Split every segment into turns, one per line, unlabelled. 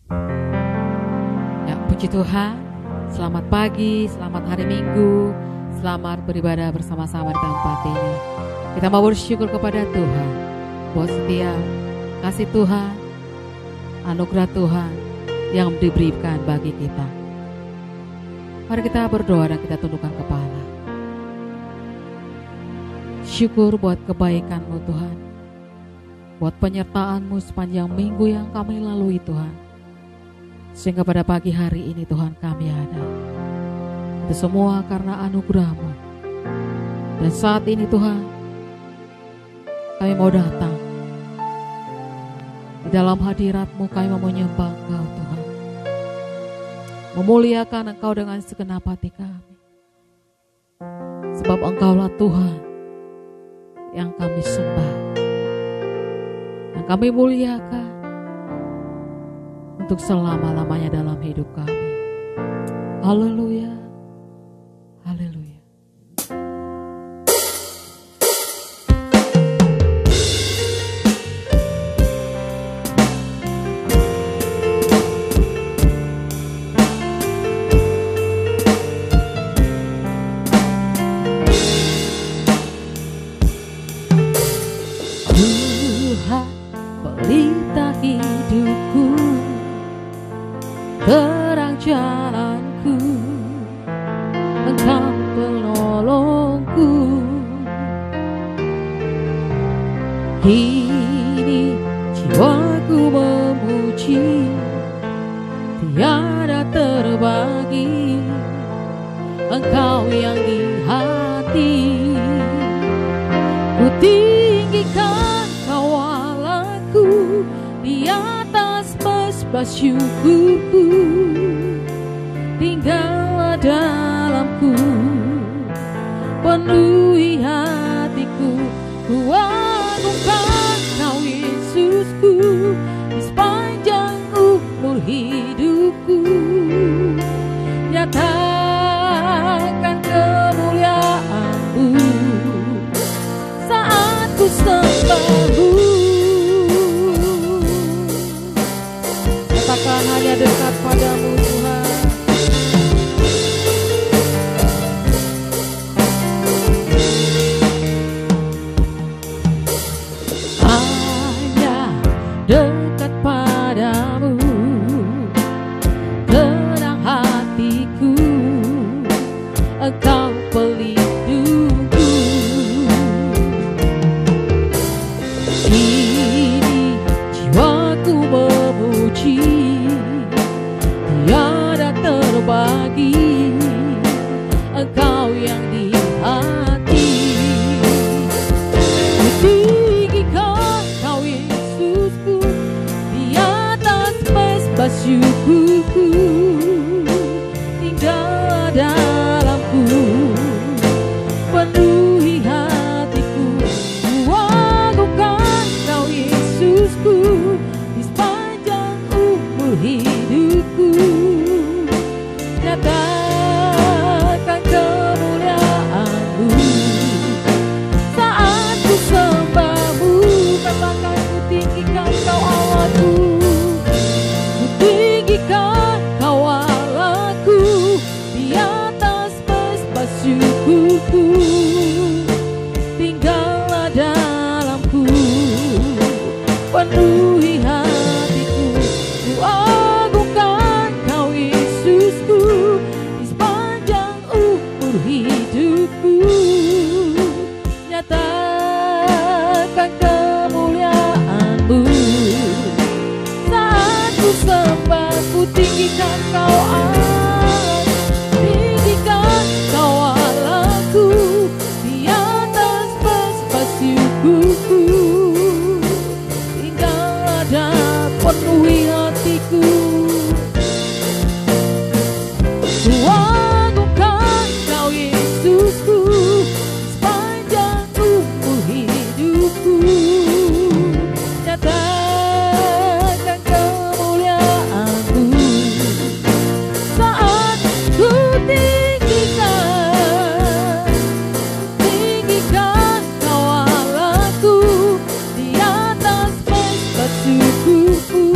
Ya, puji Tuhan. Selamat pagi, selamat hari Minggu, selamat beribadah bersama-sama di tempat ini. Kita mau bersyukur kepada Tuhan buat setiap kasih Tuhan, anugerah Tuhan yang diberikan bagi kita. Mari kita berdoa dan kita tundukkan kepala. Syukur buat kebaikan-Mu Tuhan, buat penyertaan-Mu sepanjang minggu yang kami lalui Tuhan, sehingga pada pagi hari ini Tuhan kami ada. Itu semua karena anugerah-Mu. Dan saat ini Tuhan, kami mau datang di dalam hadirat-Mu, kami mau menyembah Engkau Tuhan, memuliakan Engkau dengan segenap hati kami, sebab Engkaulah Tuhan yang kami sembah, yang kami muliakan untuk selama-lamanya dalam hidup kami. Haleluya, haleluya. Tuhan, pelita hidupku, terang jalanku, Engkau penolongku. Kini jiwaku memuji, tiada terbagi, Engkau yang di hati. Ku tinggikan kawalanku di atas mesbah syukurku, tinggallah dalamku, penuhi hatiku. Ku agungkan Kau Yesusku di sepanjang umur hidupku. Nyatakan kemuliaan-Mu saat ku sembah-Mu. Katakan hanya dekat pada-Mu Tuhan. Hanya dekat pada-Mu, tenang hatiku, Engkau pelindungku. Kini jiwaku memuji, tiada terbagi, Engkau yang di hati. Ku tinggikan Kau Yesusku di atas mesbah syukurku, tinggal dalamku, penuhi hatiku. Ku agungkan Kau Yesusku di sepanjang umur hidupku. Nyatakan kemuliaan-Mu saat ku sembah-Mu. Katakan ku tinggikan Kau Allahku, ku tinggikan Kau Allahku di atas mesbah syukurku, tinggallah dalamku, penuhi hatiku. Ku agungkan Kau Yesusku di sepanjang umur hidupku. Nyatakan kemuliaan-Mu saat ku sembah. Ku tinggikan Kau Allah, tinggikan Kau Allahku di atas mesbah syukurku, tinggallah dalam penuhi hatiku. Ku agungkan Kau Yesusku sepanjang umur hidupku. Nyatakan kemuliaan-Mu saat ku tinggikan Kau Allahku di atas mesbah syukurku,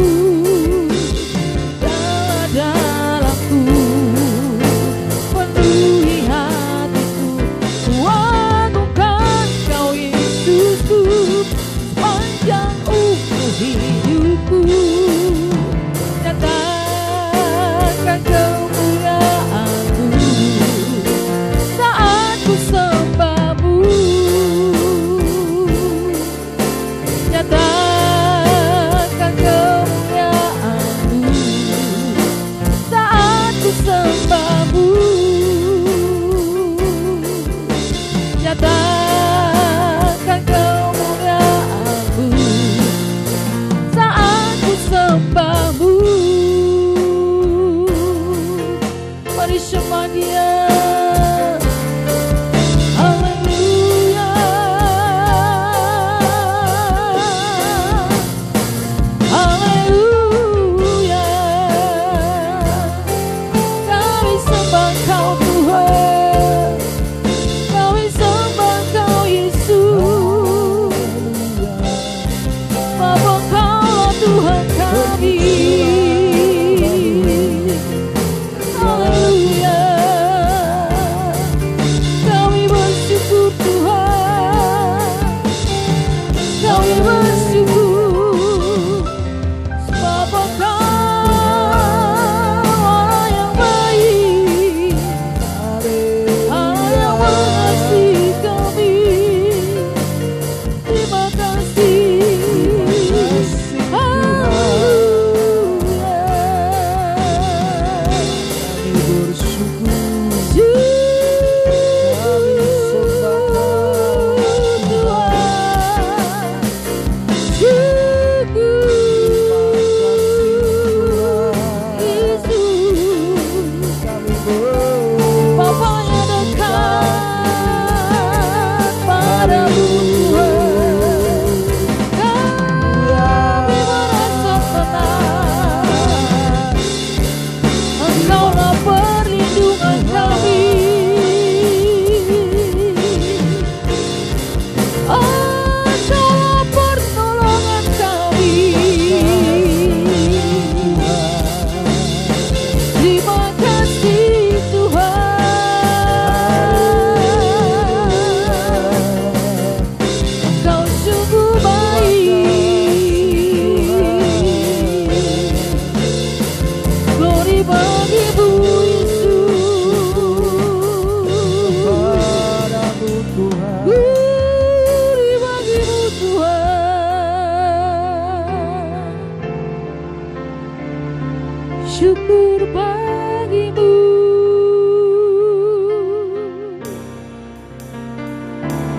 syukur bagimu.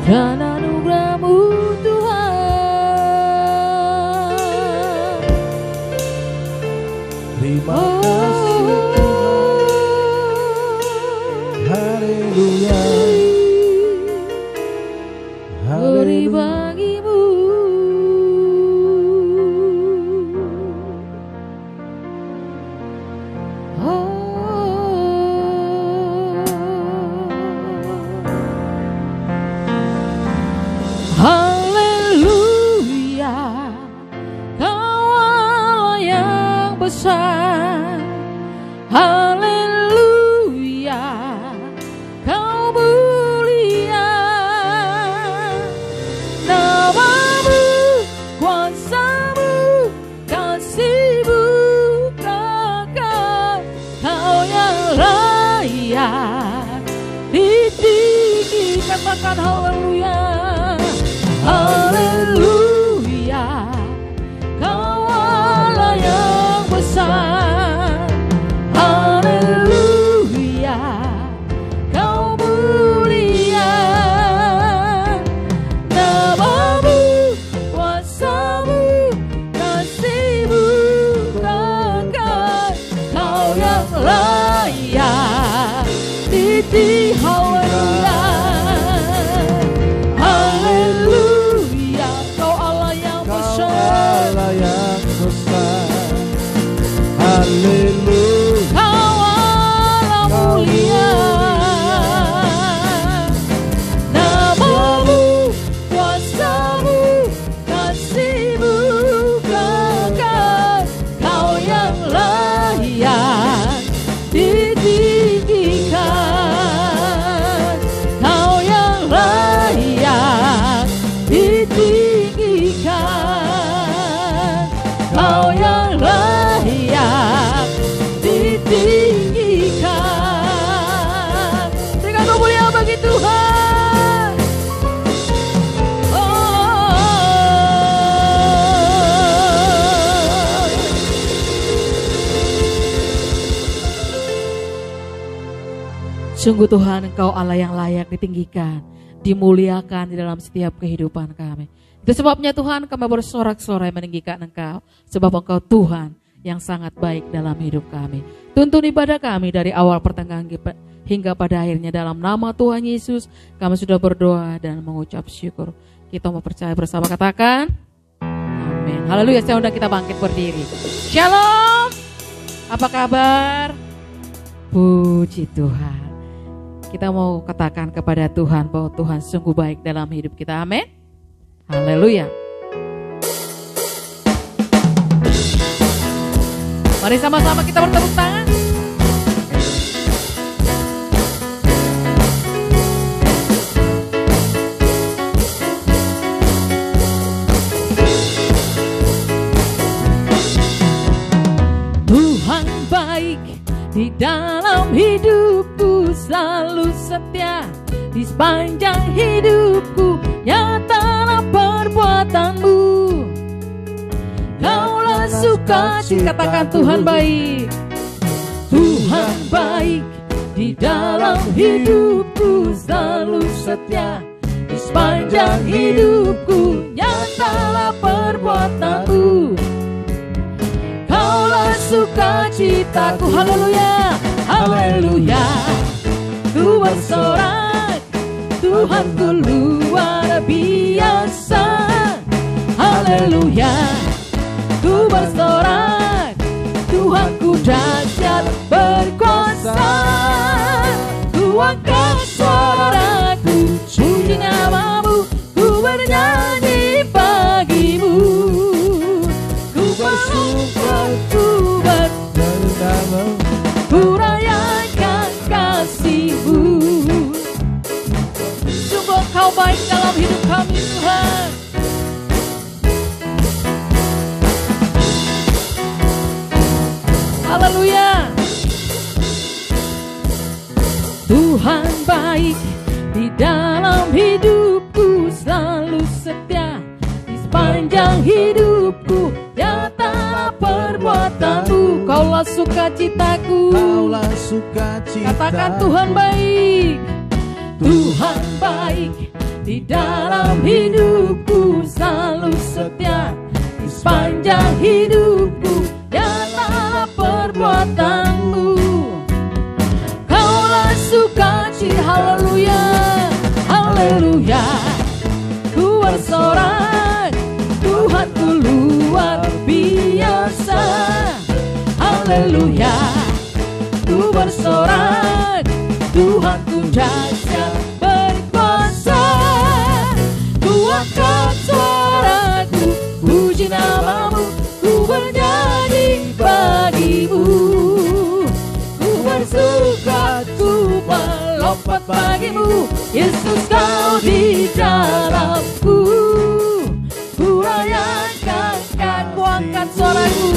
Dan anugerah-Mu Tuhan.
Terima kasih Tuhan. Haleluya.
Beri bagimu. Haleluya, Kau Allah yang besar. Haleluya, Kau mulia. Nama-Mu, kuasa-Mu, kasih-Mu kekal. Kau yang layak ditinggikan. Katakan haleluya. Haleluya, Kau Allah yang besar. Haleluya, Kau mulia. Nama-Mu, kuasa-Mu, kasih-Mu kekal. Kau yang layak ditinggikan. Haleluya. Haleluya, Kau Allah yang besar.
Haleluya.
Kau Allah mulia. Nama-Mu, kuasa-Mu, kasih-Mu kekal. Kau yang layak ditinggikan. Kau yang layak ditinggikan. Kau yang layak ditinggikan. Berikan kemuliaan bagi Tuhan. Sungguh Tuhan, Engkau Allah yang layak ditinggikan, dimuliakan di dalam setiap kehidupan kami. Itu sebabnya Tuhan, kami bersorak-sorai meninggikan Engkau, sebab Engkau Tuhan yang sangat baik dalam hidup kami. Tuntun ibadah kami dari awal pertengahan hingga pada akhirnya. Dalam nama Tuhan Yesus kami sudah berdoa dan mengucap syukur. Kita mau percaya bersama, katakan amin. Haleluya. Saya undang kita bangkit berdiri. Shalom. Apa kabar? Puji Tuhan. Kita mau katakan kepada Tuhan bahwa Tuhan sungguh baik dalam hidup kita. Amin. Haleluya. Mari sama-sama kita bertepuk tangan. Tuhan baik di dalam hidupku, selalu setia di sepanjang hidupku. Nyatalah perbuatan-Mu, Kaulah sukacita. Katakan Tuhan baik. Tuhan baik di dalam hidupku, selalu setia di sepanjang hidupku. Nyatalah perbuatan-Mu, Kaulah sukacitaku. Haleluya, haleluya. Ku bersorak, Tuhanku luar biasa. Haleluya. Ku bersorak, Tuhanku dahsyat berkuasa. Ku angkat suaraku, puji nama-Mu, ku bernyanyi bagi-Mu. Ku bersumpah, ku bernama, ku rayakan kasih-Mu. Sungguh Kau baik dalam hidup kami Tuhan. Haleluya. Tuhan baik di dalam hidupku, selalu setia di sepanjang hidupku. Nyatalah perbuatan-Mu, Kaulah Kaulah sukacitaku.
Kaulah sukacitaku.
Katakan Tuhan baik. Tuhan baik di dalam hidupku, selalu setia di sepanjang hidupku. Nyata perbuatanmu. Kaulah sukacita. Haleluya, haleluya. Ku bersorak, Tuhanku luar biasa. Haleluya, ku bersorak, Tuhanku dahsyat berkuasa. Ku angkat suaraku, puji namamu, ku bernyanyi bagimu. Ku bersuka, ku melompat bagimu, Yesus kau di dalamku. Ku rayakan, ku angkat suaraku,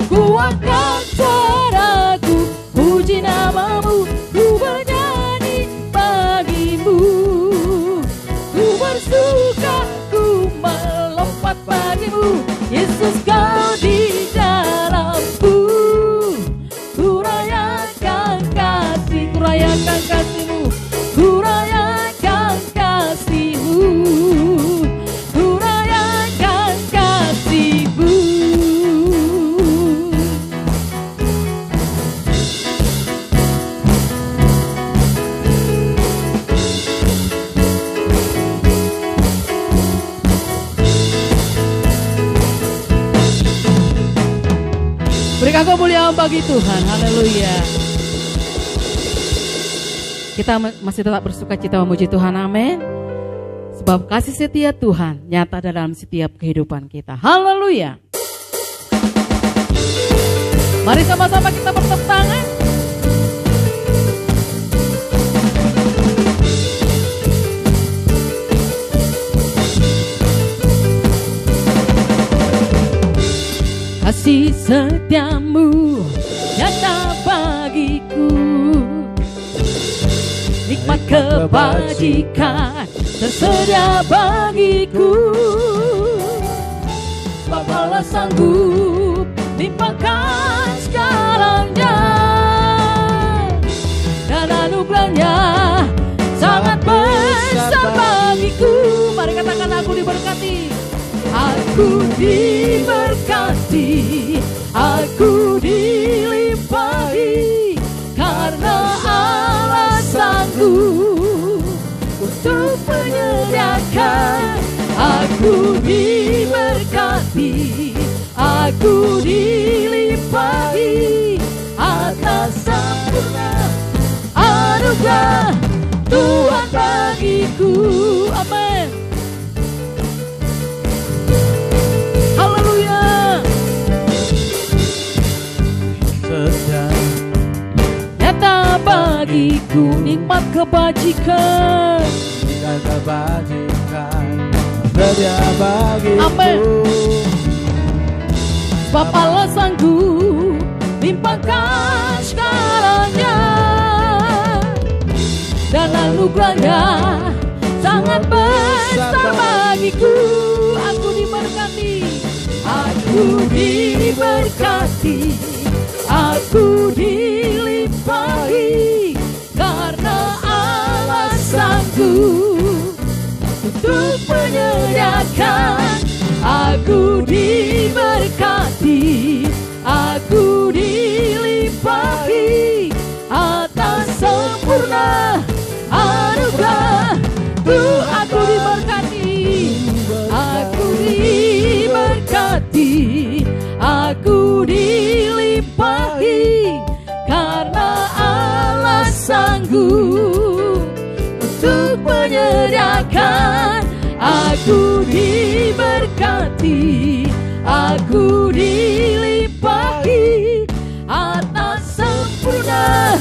ku angkat suaraku, puji namamu, ku bernyanyi bagimu. Ku bersuka, ku melompat bagimu, Yesus kau di dalamku. Ku rayakan kasih, ku rayakan kasihmu, ku rayakan kasihmu, ku rayakan kasihmu. Berikan kemuliaan bagi Tuhan. Haleluya. Kita masih tetap bersukacita memuji Tuhan. Amin. Sebab kasih setia Tuhan nyata dalam setiap kehidupan kita. Haleluya. Mari sama-sama kita bertepuk tangan. Kasih setiamu nyata bagiku, nikmat kebajikan tersedia bagiku. Sebab Allah sanggup limpahkan segalanya, dan anugerahnya sangat besar bagiku. Mari katakan aku diberkati. Aku diberkati, aku dilimpahi, karena Allah sanggup untuk menyediakan. Aku diberkati, aku dilimpahi, atas sempurna anugerah Tuhan bagiku. Amin. Nyata bagiku nikmat kebajikan,
nikmat kebajikan sedia bagiku.
Amin. Sebab Allah sanggup limpahkan segalanya, dan anugerahnya sangat besar bagiku. Aku diberkati, aku diberkati, aku dilimpahi, karena Allah sanggup untuk menyediakan. Aku diberkati, aku dilimpahi, atas sempurna anugerah Tuhan. Aku diberkati, aku diberkati, aku dilimpahi, karena Allah sanggup untuk menyediakan. Aku diberkati, aku dilimpahi, atas sempurna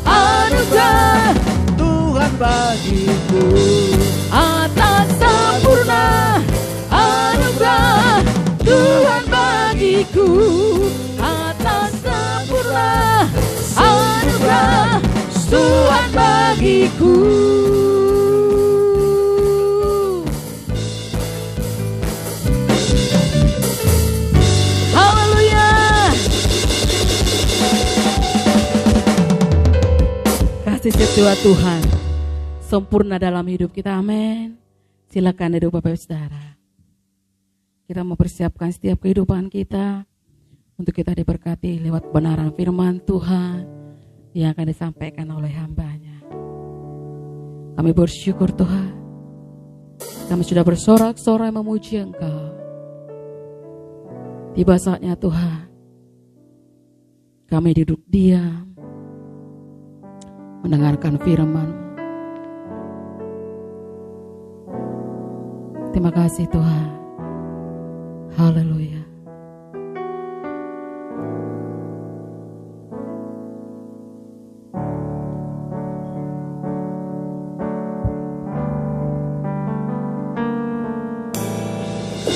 anugerah
Tuhan bagiku.
Atas sempurna anugerah Tuhan bagiku, atas sempurna anugerah Tuhan bagiku. kasih setua Tuhan sempurna dalam hidup kita. Amin. Silakan duduk Bapak Saudara. Kita mempersiapkan setiap kehidupan kita untuk kita diberkati lewat kebenaran firman Tuhan yang akan disampaikan oleh hamba-Nya. Kami bersyukur Tuhan, kami sudah bersorak-sorai memuji Engkau. Tiba saatnya Tuhan, kami duduk diam mendengarkan firman-Mu. Terima kasih Tuhan. Haleluya.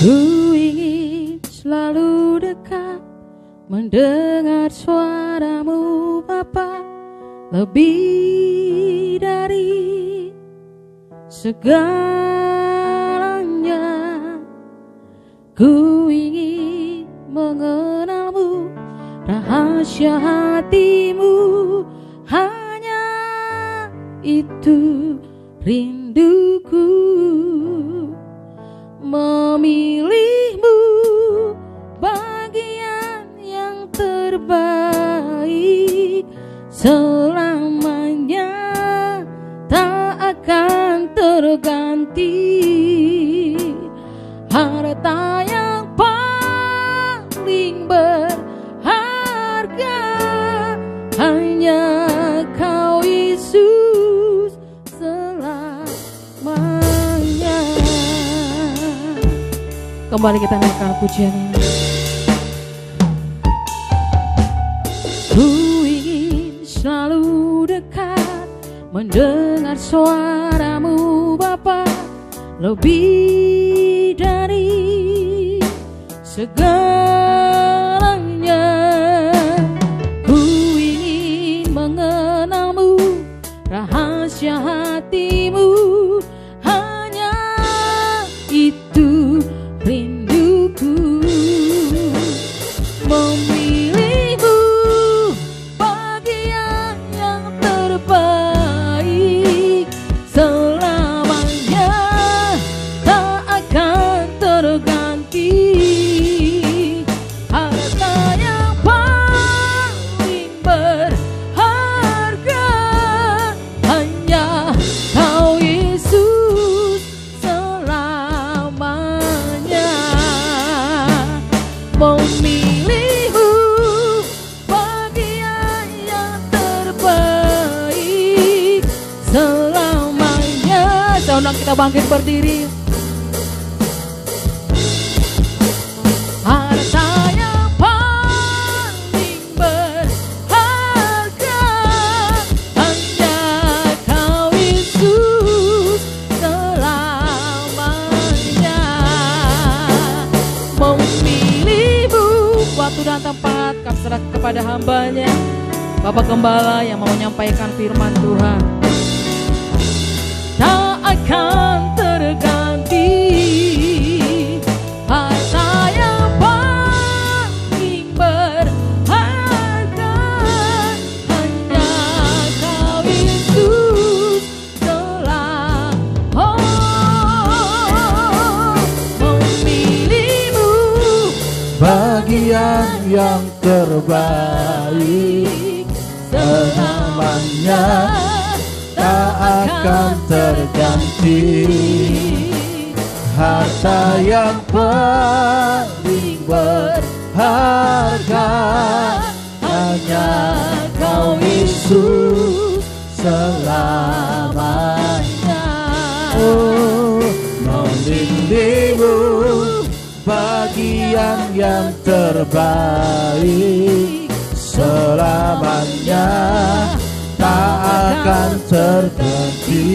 Ku ingin selalu dekat, mendengar suara-Mu Bapa, lebih dari segalanya. Ku ingin mengenal-Mu, rahasia hati-Mu, hanya itu rinduku. Memilih-Mu bagian yang terbaik, selamanya tak akan terganti. Harta yang paling berharga hanya Kau Yesus selamanya. Kembali kita naikkan pujian ini. Ku ingin selalu dekat, mendengar suara-Mu Bapa, lebih dari segalanya. Ku ingin mengenal-Mu, rahasia hati-Mu, hanya itu rinduku. Memilih-Mu bagian yang terbaik, selamanya tak akan terganti. Harta yang paling berharga hanya Kau Yesus selamanya. Memilih-Mu bagian yang terbaik selamanya. Seundang kita bangkit berdiri. Harta yang paling berharga hanya Kau Yesus selamanya. Memilih-Mu waktu dan tempat kami serahkan kepada hamba-Nya Bapak Gembala yang mau menyampaikan firman Tuhan. Tak akan terganti. Harta yang paling berharga hanya Kau Yesus selamanya. Memilih-Mu
bagian yang terbaik, selamanya tak akan terganti. Harta yang paling berharga hanya Kau Yesus selamanya. Oh, memilih-Mu bagian yang terbaik, selamanya tak akan terganti.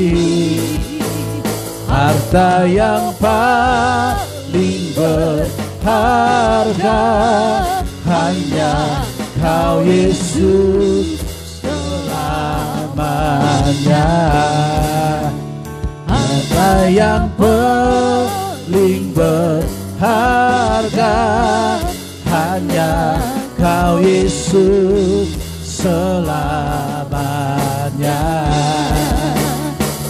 Harta yang paling berharga hanya Kau Yesus selamanya. Harta yang paling berharga hanya Kau Yesus selamanya. hanya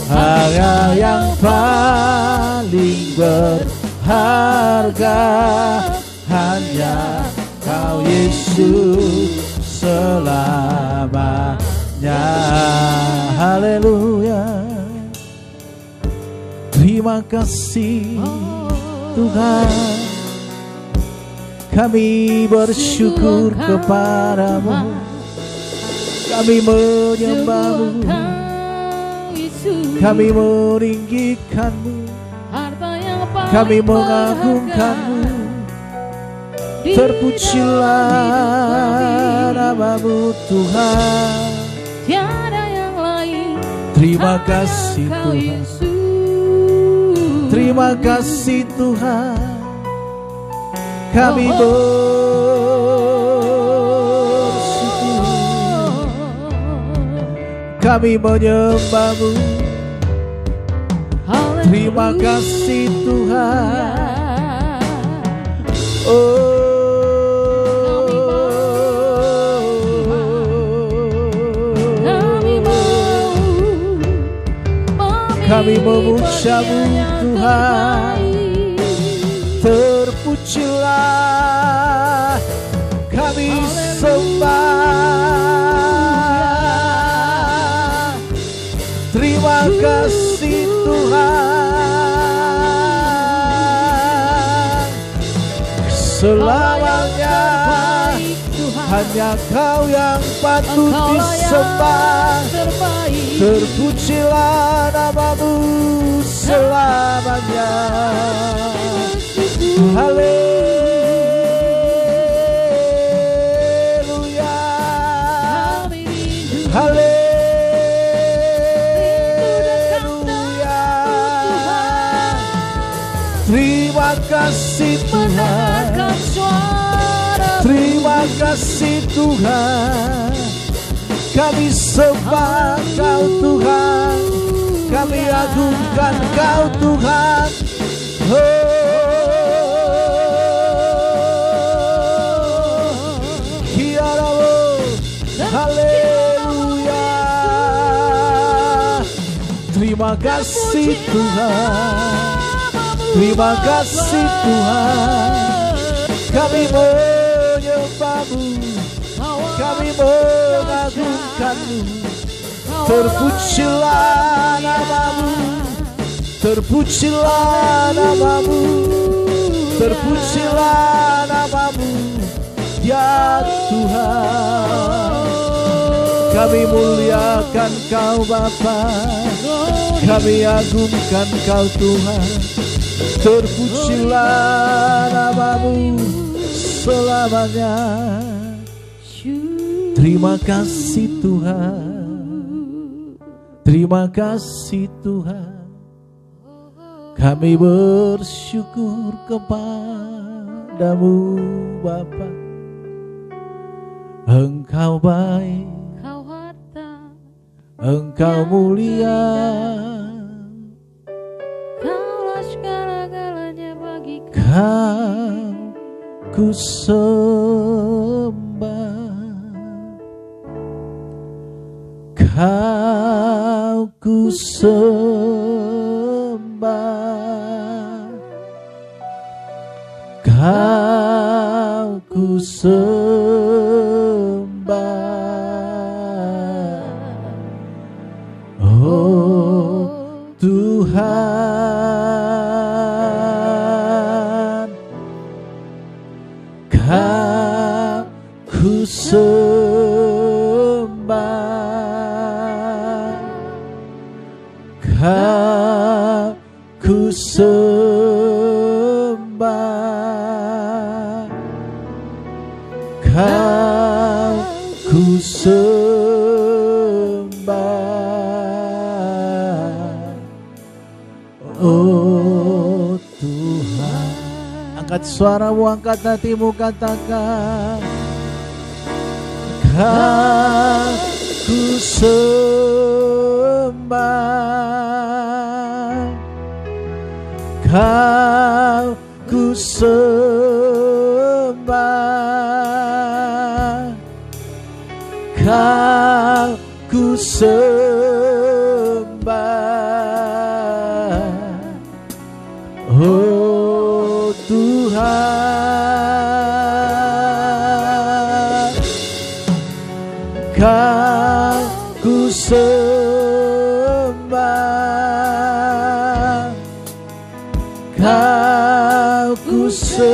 harga yang paling berharga, hanya Kau Yesus selamanya. Haleluya. Terima kasih Tuhan, kami bersyukur kepadamu, kami menyembahmu, kami meninggikanmu, kami mengagungkanmu. Terpujilah namamu Tuhan.
Tiada yang lain.
Terima kasih Tuhan. Terima kasih Tuhan. Kami bersyukur, kami menyembahmu. Terima kasih Tuhan. Kami memujamu Tuhan. Terpujilah, kami sembah. Terima kasih Tuhan. Selamanya hanya Kau yang patut disembah. Terpujilah namamu selamanya. Haleluya. Haleluya. Terima kasih Tuhan. Terima kasih Tuhan. Kami sembah Kau Tuhan, kami agungkan Kau Tuhan. Haleluya. Terima kasih Tuhan. Terima kasih Tuhan. Kami menyembahmu, kami mengagungkanmu. Terpujilah namamu, terpujilah namamu, terpujilah namamu, ya Tuhan. Kami muliakan Kau Bapa, kami agungkan Kau Tuhan. Terpujilah namamu selamanya. Terima kasih Tuhan. Terima kasih Tuhan. Kami bersyukur kepadamu Bapa. Engkau baik, Engkau mulia,
Kaulah segala-galanya bagiku.
Kau ku sembah, Kau ku sembah, Kau ku sembah. Oh Tuhan, Kau ku sembah, Kau ku sembah, Kau ku sembah. Oh Tuhan, angkat suaramu, angkat hatimu, katakan, Kau ku sembah, Kau ku sembah, Kau ku sembah. Oh Tuhan, Kau ku sembah, Kau ku sembah,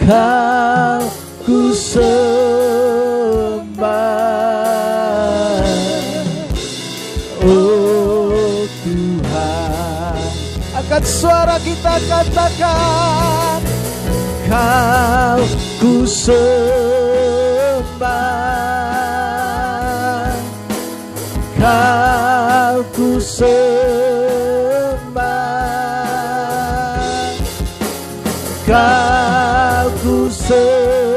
Kau ku sembah. Oh Tuhan, angkat suara kita katakan, Kau ku sembah, Kau ku sembah, Kau ku sembah.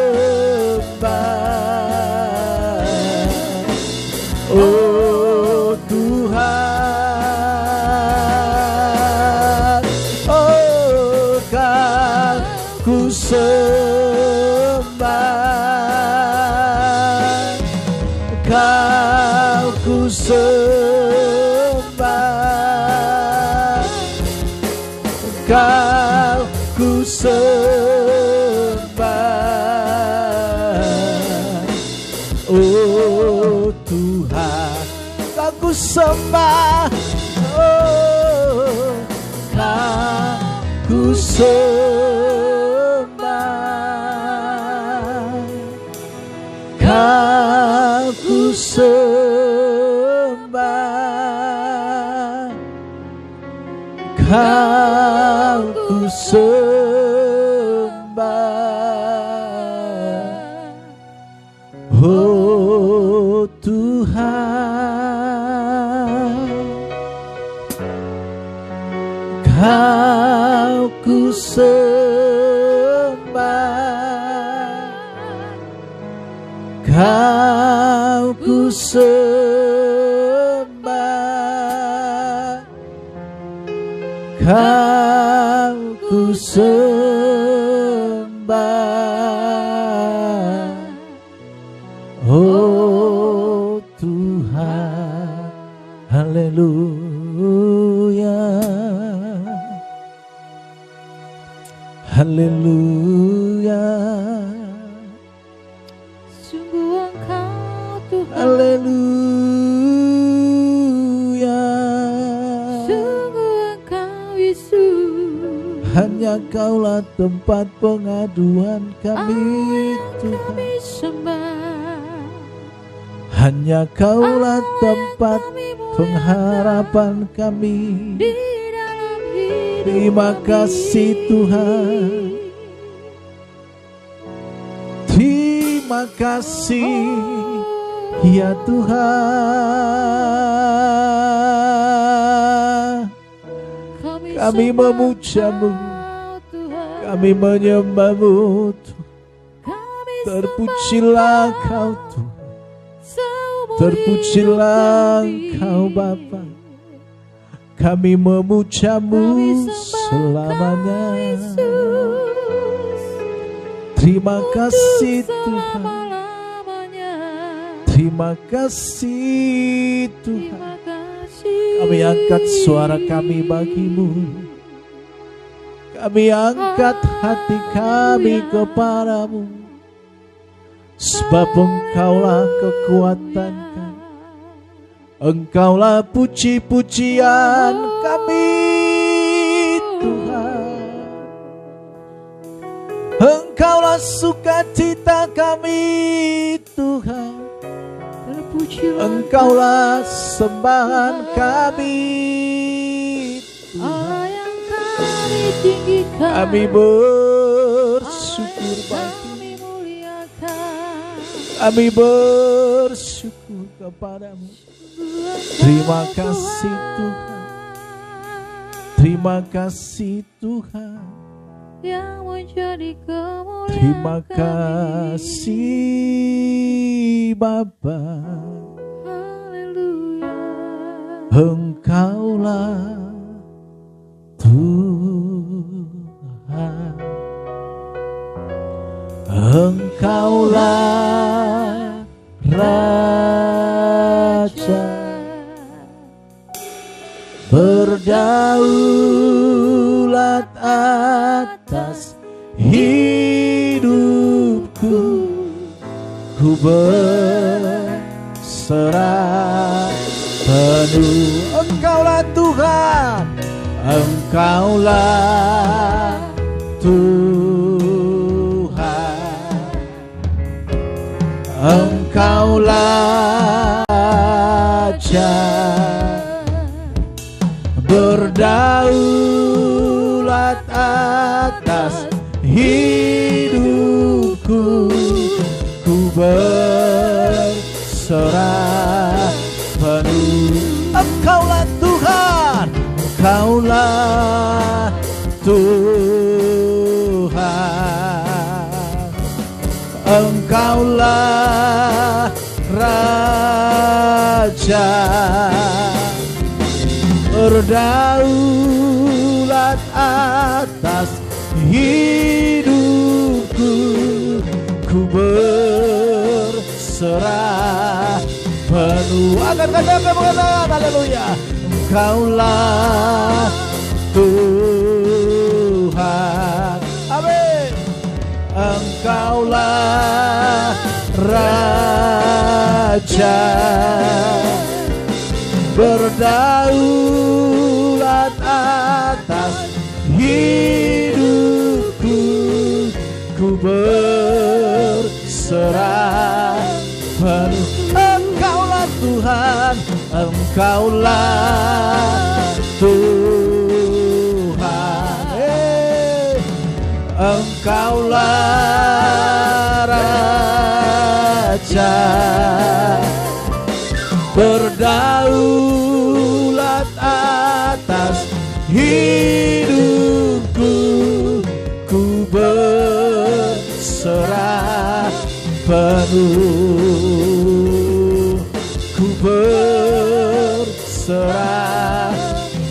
Oh Tuhan, oh Kau ku sembah, Kau ku sembah, Kau ku sembah. Oh Tuhan, Kau ku sembah. Oh, Kau ku sembah, Kau ku sembah, Kau ku sembah. Oh Tuhan, Kau ku sembah, Kau ku sembah, Kau ku sembah. Oh Tuhan, haleluya, haleluya,
Sungguh Engkau Tuhan,
haleluya.
sungguh Engkau Yesus,
Hanya Kaulah tempat pengaduan kami, Tuhan.
kami sembah.
Hanya Kaulah tempat pengharapan kami.
Di dalam hidup
Terima kasih Tuhan, terima kasih ya Tuhan. Kami memuja-Mu, kami menyembah-Mu, terpujilah Kau Tuhan, terpujilah Kau Bapa. Kami memuja-Mu selamanya. Terima kasih Tuhan, terima kasih Tuhan. Kami angkat suara kami bagi-Mu, kami angkat hati kami kepada-Mu, sebab Engkaulah kekuatan kami, Engkaulah puji-pujian kami Tuhan, Engkaulah sukacita kami Tuhan, Engkaulah sembahan kami Tuhan. Kami bersyukur bagi, kami bersyukur kepada-Mu. Terima kasih Tuhan, terima kasih Tuhan,
yang menjadi kemuliaan
terima kasih Bapa.
Haleluya.
Engkaulah Tuhan, Engkaulah Engkaulah Raja, berdaulat atas hidupku, ku berserah penuh. Engkaulah Tuhan, Engkaulah Tuhan, Engkaulah Raja, berdaulat atas hidupku, ku berserah penuh. Engkaulah Tuhan, Engkaulah Tuhan, Engkaulah Raja, berdaulat atas hidupku, ku berserah penuh. Akan katakan haleluya. Engkaulah Tuhan, amin. Engkaulah Raja, berdaulat atas hidupku, ku berserah penuh. Engkaulah Tuhan, Engkaulah Tuhan, Engkaulah Raja, berdaulat atas hidupku, ku berserah penuh, ku berserah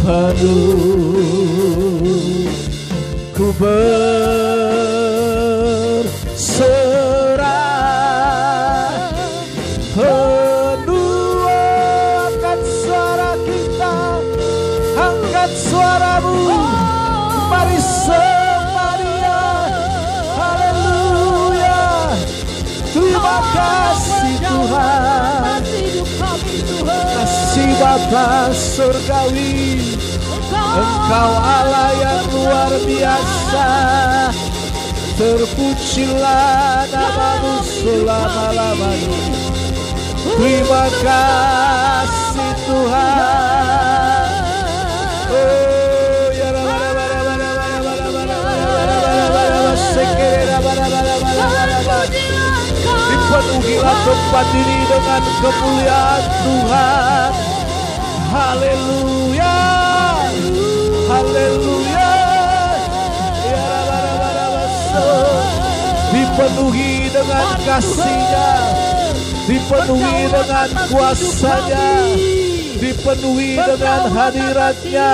penuh, ku berserah penuh. Angkat suara kita, angkat suaramu, mari Samaria, haleluya. Terima kasih Tuhan, kasih Bapa surgawi, Engkau Allah yang luar biasa. Terpujilah namamu selama-lamanya. Terima kasih Tuhan. Oh ya, dipenuhilah tempat ini dengan kemuliaan Tuhan. Haleluya, haleluya. Dipenuhi dengan kasih-Nya, dipenuhi dengan kuasa-Nya, dipenuhi dengan hadirat-Nya.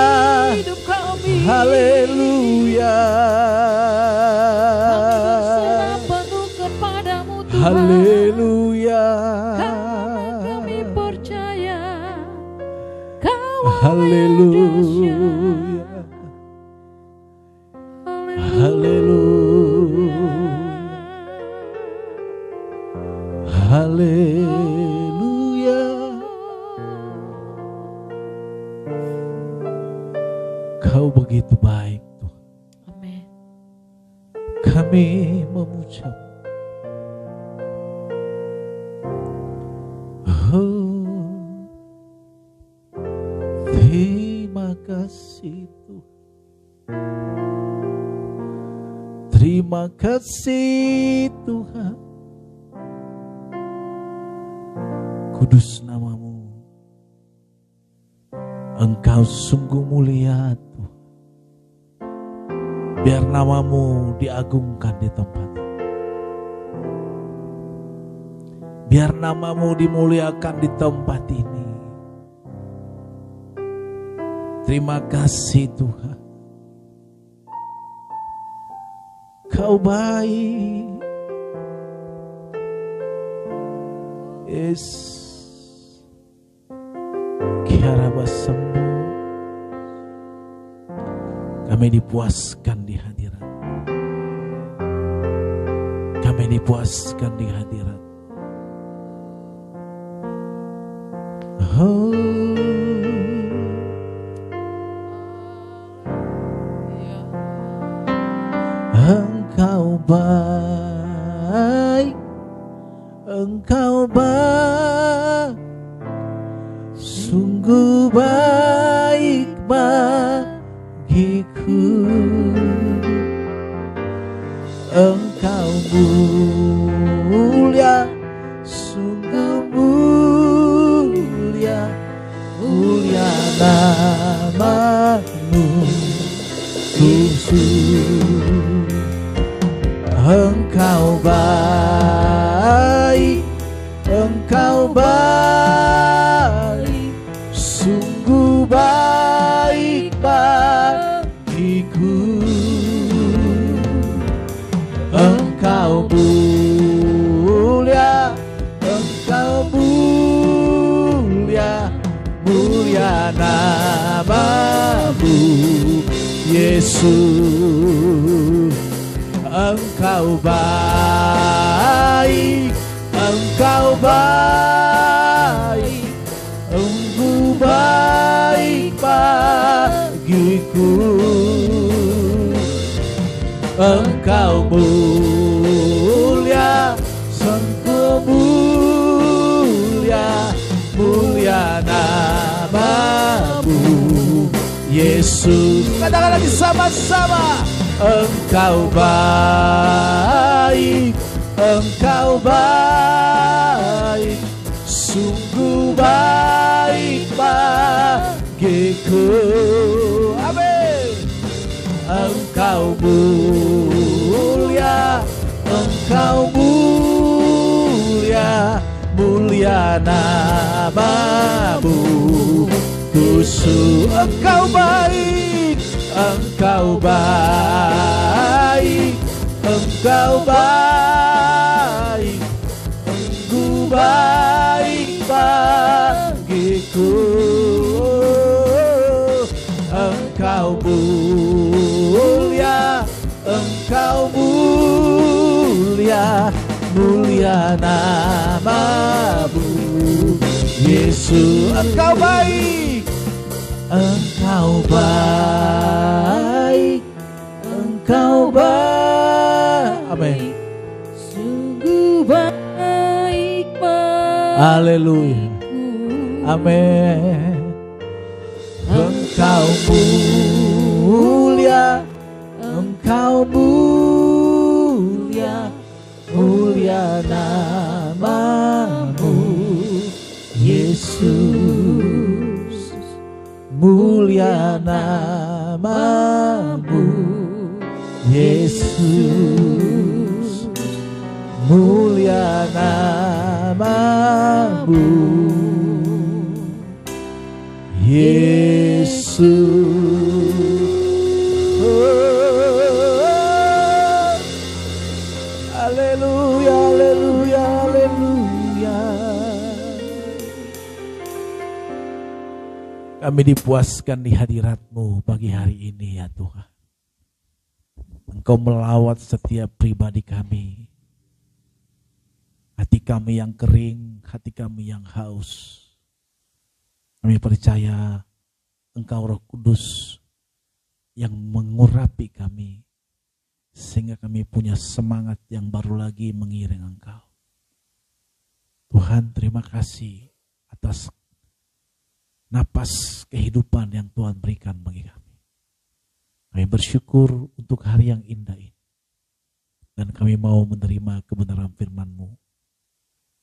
Haleluya, haleluya.
Kami percaya Kau
Haleluya, haleluya, haleluya. Kau begitu baik Tuhan.
Amin.
Kami memuja. Oh, terima kasih Tuhan. Terima kasih Tuhan. Kudus namamu. Engkau sungguh mulia Tuhan. Biar namamu diagungkan di tempat ini. Biar namamu dimuliakan di tempat ini. Terima kasih Tuhan. Kau baik Yes. Kiaraba sembuh. Kami dipuaskan di hadirat. Kami dipuaskan di hadirat. Oh. Engkau baik, Engkau baik, sungguh baik bagiku. Engkau mulia, sungguh mulia, mulia namamu Yesus. Engkau baik, Engkau baik, sungguh baik bagiku. Engkau mulia, Engkau mulia, mulia namamu Yesus. Engkau baik, Engkau baik, Engkau baik bagiku. Engkau mulia, sungguh mulia, mulia namamu Yesus. Katakan lagi sama-sama. Engkau baik, Engkau baik, sungguh baik bagiku. Amin. Engkau mulia, Engkau mulia, mulia namamu Khusus. Engkau baik, Engkau baik, Engkau baik, Engkau baik bagiku. Engkau mulia, Engkau mulia, mulia namamu Yesus. Engkau baik, Engkau baik, Engkau baik. Amin.
Sungguh baik bagiku.
Haleluya. Amin. Engkau mulia, Engkau mulia, mulia namamu Yesus. Mulia namamu Yesus. Mulia namamu Yesus. Haleluya, haleluya, haleluya. Kami dipuaskan di hadirat-Mu pagi hari ini ya Tuhan. Engkau melawat setiap pribadi kami. Hati kami yang kering, hati kami yang haus. Kami percaya Engkau Roh Kudus yang mengurapi kami. Sehingga kami punya semangat yang baru lagi mengiring Engkau. Tuhan, terima kasih atas napas kehidupan yang Tuhan berikan bagi kami. Kami bersyukur untuk hari yang indah ini. Dan kami mau menerima kebenaran firman-Mu.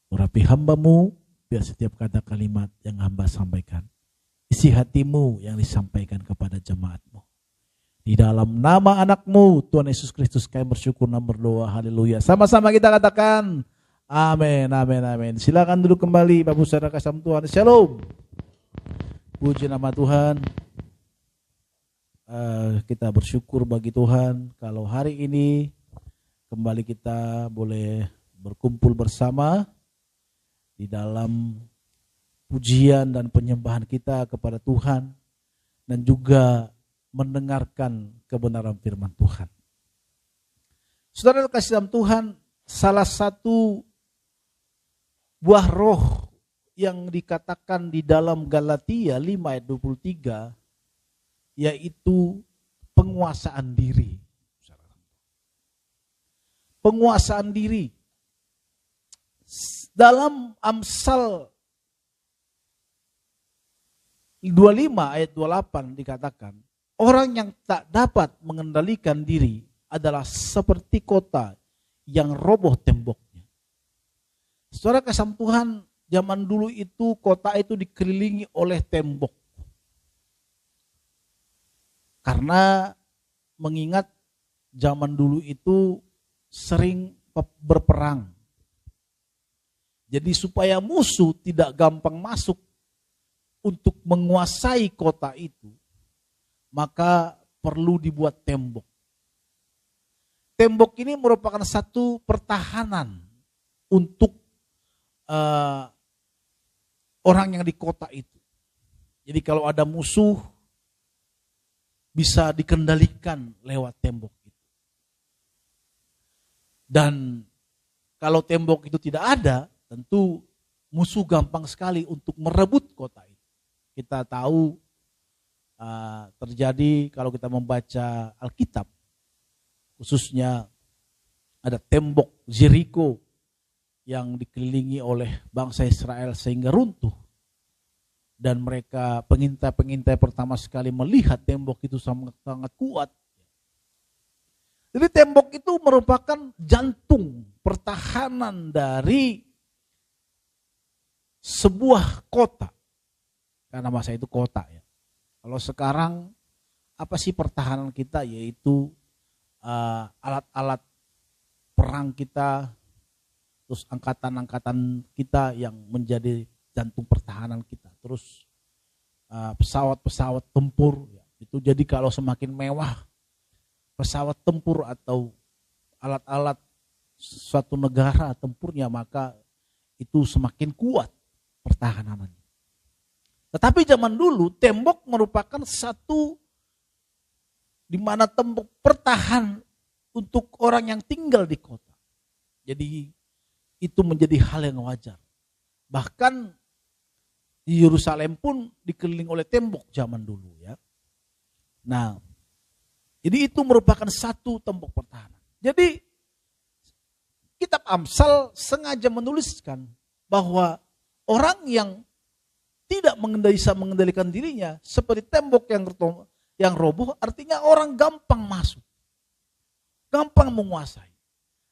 Urapi hamba-Mu, biar setiap kata kalimat yang hamba sampaikan, isi hati-Mu yang disampaikan kepada jemaat-Mu. Di dalam nama anak-Mu, Tuhan Yesus Kristus, kami bersyukur dan berdoa. Haleluya. Sama-sama kita katakan, amin, amin, amin. Silakan duduk kembali, Bapak Saudara kasih Tuhan. Shalom. Puji nama Tuhan. Kita bersyukur bagi Tuhan kalau hari ini kembali kita boleh berkumpul bersama di di dalam pujian dan penyembahan kita kepada Tuhan, dan juga mendengarkan kebenaran firman Tuhan. Saudara kasih dalam Tuhan, salah satu buah roh yang dikatakan di dalam Galatia 5 ayat 23, yaitu penguasaan diri. Penguasaan diri. Dalam Amsal 25 ayat 28 dikatakan, orang yang tak dapat mengendalikan diri adalah seperti kota yang roboh temboknya. Saudara kasih Tuhan, zaman dulu itu kota itu dikelilingi oleh tembok. Karena mengingat zaman dulu itu sering berperang. Jadi supaya musuh tidak gampang masuk untuk menguasai kota itu, maka perlu dibuat tembok. Tembok ini merupakan satu pertahanan untuk orang yang di kota itu. Jadi kalau ada musuh, bisa dikendalikan lewat tembok itu. Dan kalau tembok itu tidak ada, tentu musuh gampang sekali untuk merebut kota itu. Kita tahu terjadi kalau kita membaca Alkitab, khususnya ada tembok Jericho yang dikelilingi oleh bangsa Israel sehingga runtuh. Dan mereka pengintai pertama sekali melihat tembok itu sangat kuat. Jadi tembok itu merupakan jantung pertahanan dari sebuah kota. Karena masa itu kota ya. Kalau sekarang apa sih pertahanan kita? Yaitu alat-alat perang kita, terus angkatan-angkatan kita yang menjadi jantung pertahanan kita. Terus pesawat-pesawat tempur. Ya. Itu jadi kalau semakin mewah pesawat tempur atau alat-alat suatu negara tempurnya, maka itu semakin kuat pertahanannya. Tetapi zaman dulu tembok merupakan satu di mana tembok pertahan untuk orang yang tinggal di kota. Jadi itu menjadi hal yang wajar. Bahkan di Yerusalem pun dikelilingi oleh tembok zaman dulu ya. Nah, jadi itu merupakan satu tembok pertahanan. Jadi kitab Amsal sengaja menuliskan bahwa orang yang tidak bisa mengendalikan dirinya seperti tembok yang roboh, artinya orang gampang masuk, gampang menguasai.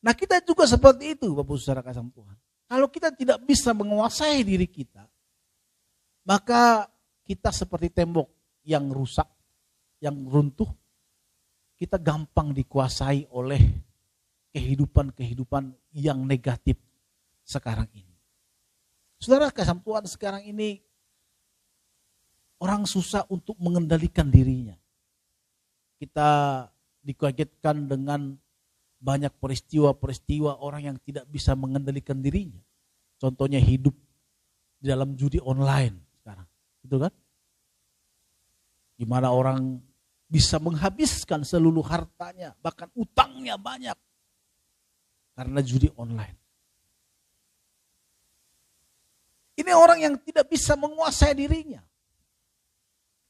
Nah kita juga seperti itu Bapak Saudara kasih Tuhan. Kalau kita tidak bisa menguasai diri kita, maka kita seperti tembok yang rusak, yang runtuh, kita gampang dikuasai oleh kehidupan-kehidupan yang negatif sekarang ini. Saudara kasih Tuhan, sekarang ini orang susah untuk mengendalikan dirinya. Kita dikagetkan dengan banyak peristiwa-peristiwa orang yang tidak bisa mengendalikan dirinya. Contohnya hidup di dalam judi online sekarang. Gitu kan? Gimana orang bisa menghabiskan seluruh hartanya, bahkan utangnya banyak. Karena judi online. Ini orang yang tidak bisa menguasai dirinya.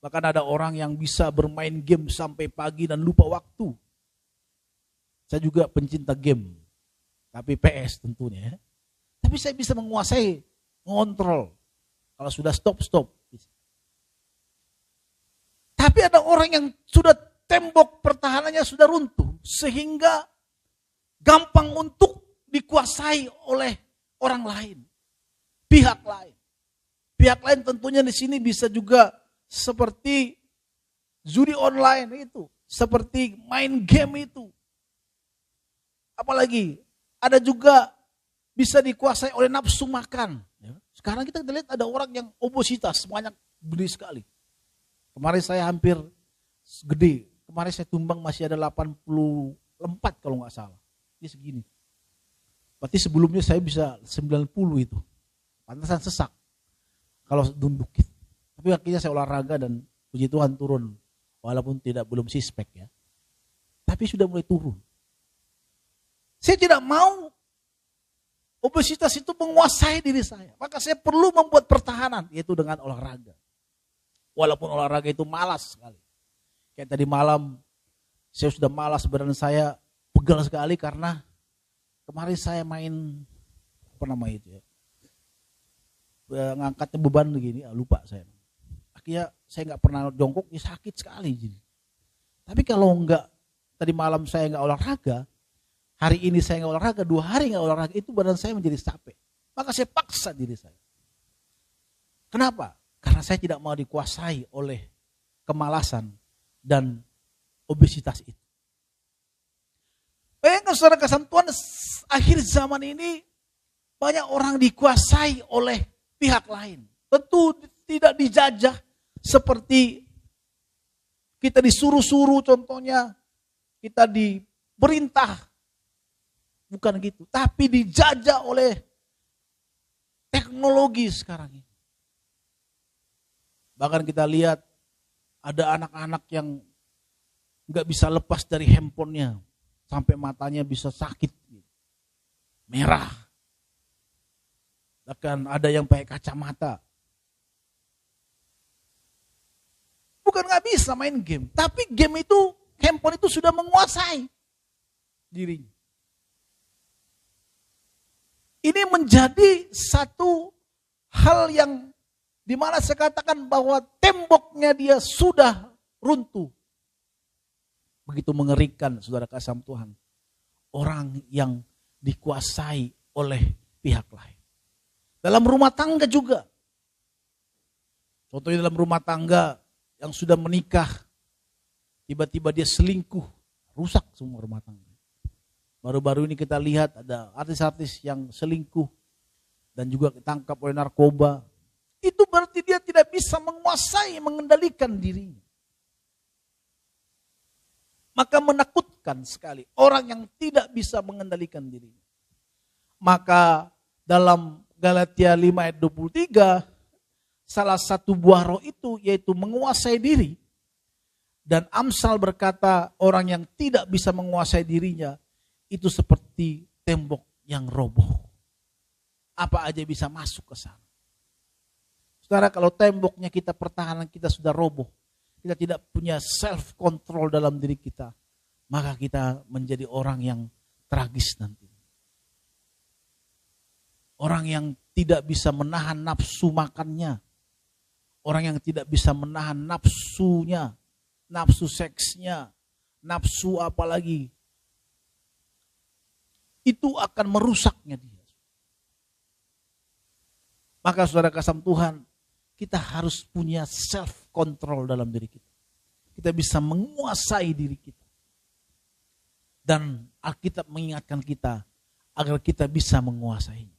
Bahkan ada orang yang bisa bermain game sampai pagi dan lupa waktu. Saya juga pencinta game, tapi PS tentunya. Tapi saya bisa menguasai, mengontrol. Kalau sudah stop. Tapi ada orang yang sudah tembok pertahanannya sudah runtuh. Sehingga gampang untuk dikuasai oleh orang lain. Pihak lain. Pihak lain tentunya di sini bisa juga seperti judi online itu, seperti main game itu. Apalagi ada juga bisa dikuasai oleh nafsu makan. Sekarang kita lihat ada orang yang obesitas sebanyak gede sekali. Kemarin saya hampir gede. Kemarin saya tumbang masih ada 84 kalau nggak salah. Ini segini. Berarti sebelumnya saya bisa 90 itu. pantasan sesak kalau duduk gitu. Tapi akhirnya saya olahraga dan puji Tuhan turun. Walaupun belum sispek ya. Tapi sudah mulai turun. Saya tidak mau obesitas itu menguasai diri saya. Maka saya perlu membuat pertahanan, yaitu dengan olahraga. Walaupun olahraga itu malas sekali. Kayak tadi malam, saya sudah malas, badan saya pegal sekali karena kemarin saya main, apa nama itu ya, ngangkatnya beban begini, lupa saya. Akhirnya saya nggak pernah jongkok, ya sakit sekali. Jadi. Tapi kalau nggak, tadi malam saya nggak olahraga, hari ini saya nggak olahraga, 2 hari nggak olahraga, itu badan saya menjadi capek. Maka saya paksa diri saya. Kenapa? Karena saya tidak mau dikuasai oleh kemalasan dan obesitas itu. Bayangkan saudara kasih Tuhan, akhir zaman ini banyak orang dikuasai oleh pihak lain. Tentu tidak dijajah seperti kita disuruh-suruh, contohnya kita diperintah. Bukan gitu, tapi dijajah oleh teknologi sekarang ini. Bahkan kita lihat ada anak-anak yang nggak bisa lepas dari handphonenya sampai matanya bisa sakit, merah. Bahkan ada yang pakai kacamata. Bukan nggak bisa main game, tapi game itu, handphone itu sudah menguasai dirinya. Ini menjadi satu hal yang dimana saya katakan bahwa temboknya dia sudah runtuh. Begitu mengerikan saudara kasih Tuhan. Orang yang dikuasai oleh pihak lain. Dalam rumah tangga juga. Contohnya dalam rumah tangga yang sudah menikah. Tiba-tiba dia selingkuh. Rusak semua rumah tangga. Baru-baru ini kita lihat ada artis-artis yang selingkuh. Dan juga ditangkap oleh narkoba. Itu berarti dia tidak bisa menguasai, mengendalikan dirinya. Maka menakutkan sekali orang yang tidak bisa mengendalikan dirinya. Maka dalam Galatia 5 ayat 23, salah satu buah roh itu yaitu menguasai diri. Dan Amsal berkata orang yang tidak bisa menguasai dirinya itu seperti tembok yang roboh. Apa aja bisa masuk ke sana. Saudara, kalau temboknya kita, pertahanan kita sudah roboh, kita tidak punya self control dalam diri kita, maka kita menjadi orang yang tragis nanti. Orang yang tidak bisa menahan nafsu makannya, orang yang tidak bisa menahan nafsunya, nafsu seksnya, nafsu apalagi, itu akan merusaknya dia. Maka saudara kasih Tuhan, kita harus punya self control dalam diri kita. Kita bisa menguasai diri kita. Dan Alkitab mengingatkan kita agar kita bisa menguasainya.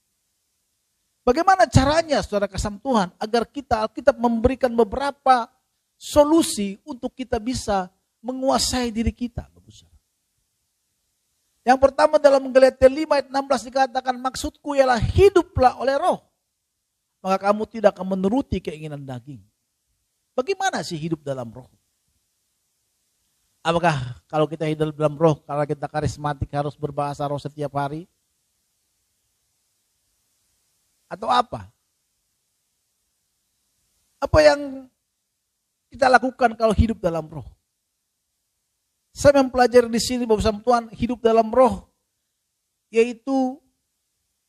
Bagaimana caranya saudara kasih Tuhan agar Alkitab memberikan beberapa solusi untuk kita bisa menguasai diri kita. Yang pertama dalam Galatia 5 ayat 16 dikatakan, maksudku ialah hiduplah oleh roh. Maka kamu tidak akan menuruti keinginan daging. Bagaimana sih hidup dalam roh? Apakah kalau kita hidup dalam roh, kalau kita karismatik harus berbahasa roh setiap hari? Atau apa? Apa yang kita lakukan kalau hidup dalam roh? Saya mempelajari di sini bersama Tuhan, hidup dalam roh, yaitu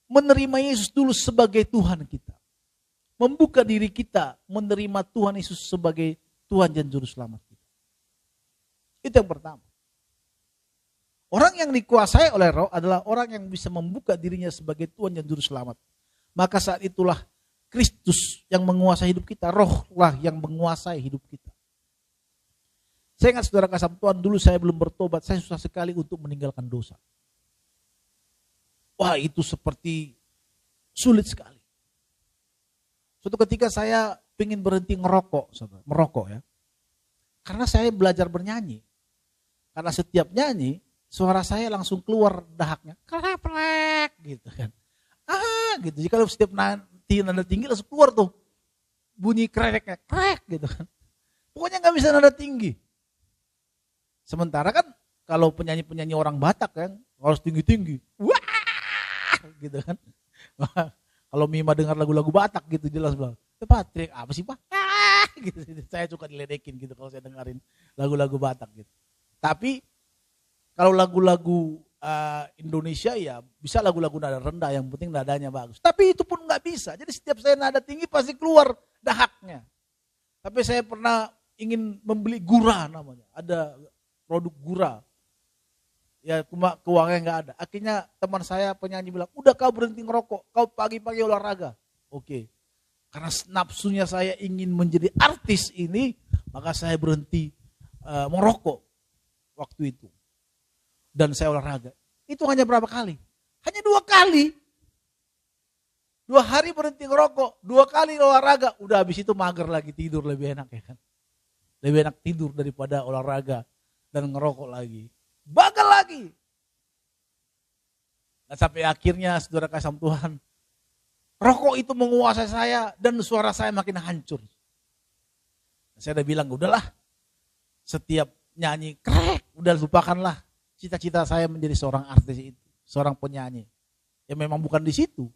menerima Yesus dulu sebagai Tuhan kita. Membuka diri kita, menerima Tuhan Yesus sebagai Tuhan dan Juru Selamat kita. Itu yang pertama. Orang yang dikuasai oleh roh adalah orang yang bisa membuka dirinya sebagai Tuhan dan Juru Selamat. Maka saat itulah Kristus yang menguasai hidup kita, rohlah yang menguasai hidup kita. Saya ingat saudara kasih Tuhan, dulu saya belum bertobat, saya susah sekali untuk meninggalkan dosa. Wah, itu seperti sulit sekali. Suatu ketika saya ingin berhenti merokok ya. Karena saya belajar bernyanyi. Karena setiap nyanyi, suara saya langsung keluar dahaknya. Kreplek gitu kan. Gitu. Jadi kalau setiap nada tinggi langsung keluar tuh. Bunyi kreknya, krek gitu kan. Pokoknya nggak bisa nada tinggi. Sementara kan kalau penyanyi-penyanyi orang Batak kan harus tinggi-tinggi. Wah gitu kan. Kalau Mima dengar lagu-lagu Batak gitu jelas bilang, Pak trik apa sih Pak? Gitu. Saya suka diledekin gitu kalau saya dengerin lagu-lagu Batak gitu. Tapi kalau lagu-lagu Indonesia ya bisa lagu-lagu nada rendah, yang penting nadanya bagus. Tapi itu pun nggak bisa. Jadi setiap saya nada tinggi pasti keluar dahaknya. Tapi saya pernah ingin membeli gura namanya. Ada produk gura. Ya cuma keuangannya nggak ada. Akhirnya teman saya penyanyi bilang, udah kau berhenti ngerokok, kau pagi-pagi olahraga. Oke. Karena nafsunya saya ingin menjadi artis ini, maka saya berhenti merokok waktu itu. Dan saya olahraga. Itu hanya berapa kali? Hanya 2 kali. 2 hari berhenti ngerokok, 2 kali olahraga. Udah habis itu mager lagi, tidur lebih enak ya kan. Lebih enak tidur daripada olahraga dan ngerokok lagi. Bagal lagi. Dan sampai akhirnya saudara kasih Tuhan, rokok itu menguasai saya dan suara saya makin hancur. Saya udah bilang, udahlah. Setiap nyanyi, krek, udah lupakanlah. Cita-cita saya menjadi seorang artis itu, seorang penyanyi. Ya memang bukan di situ.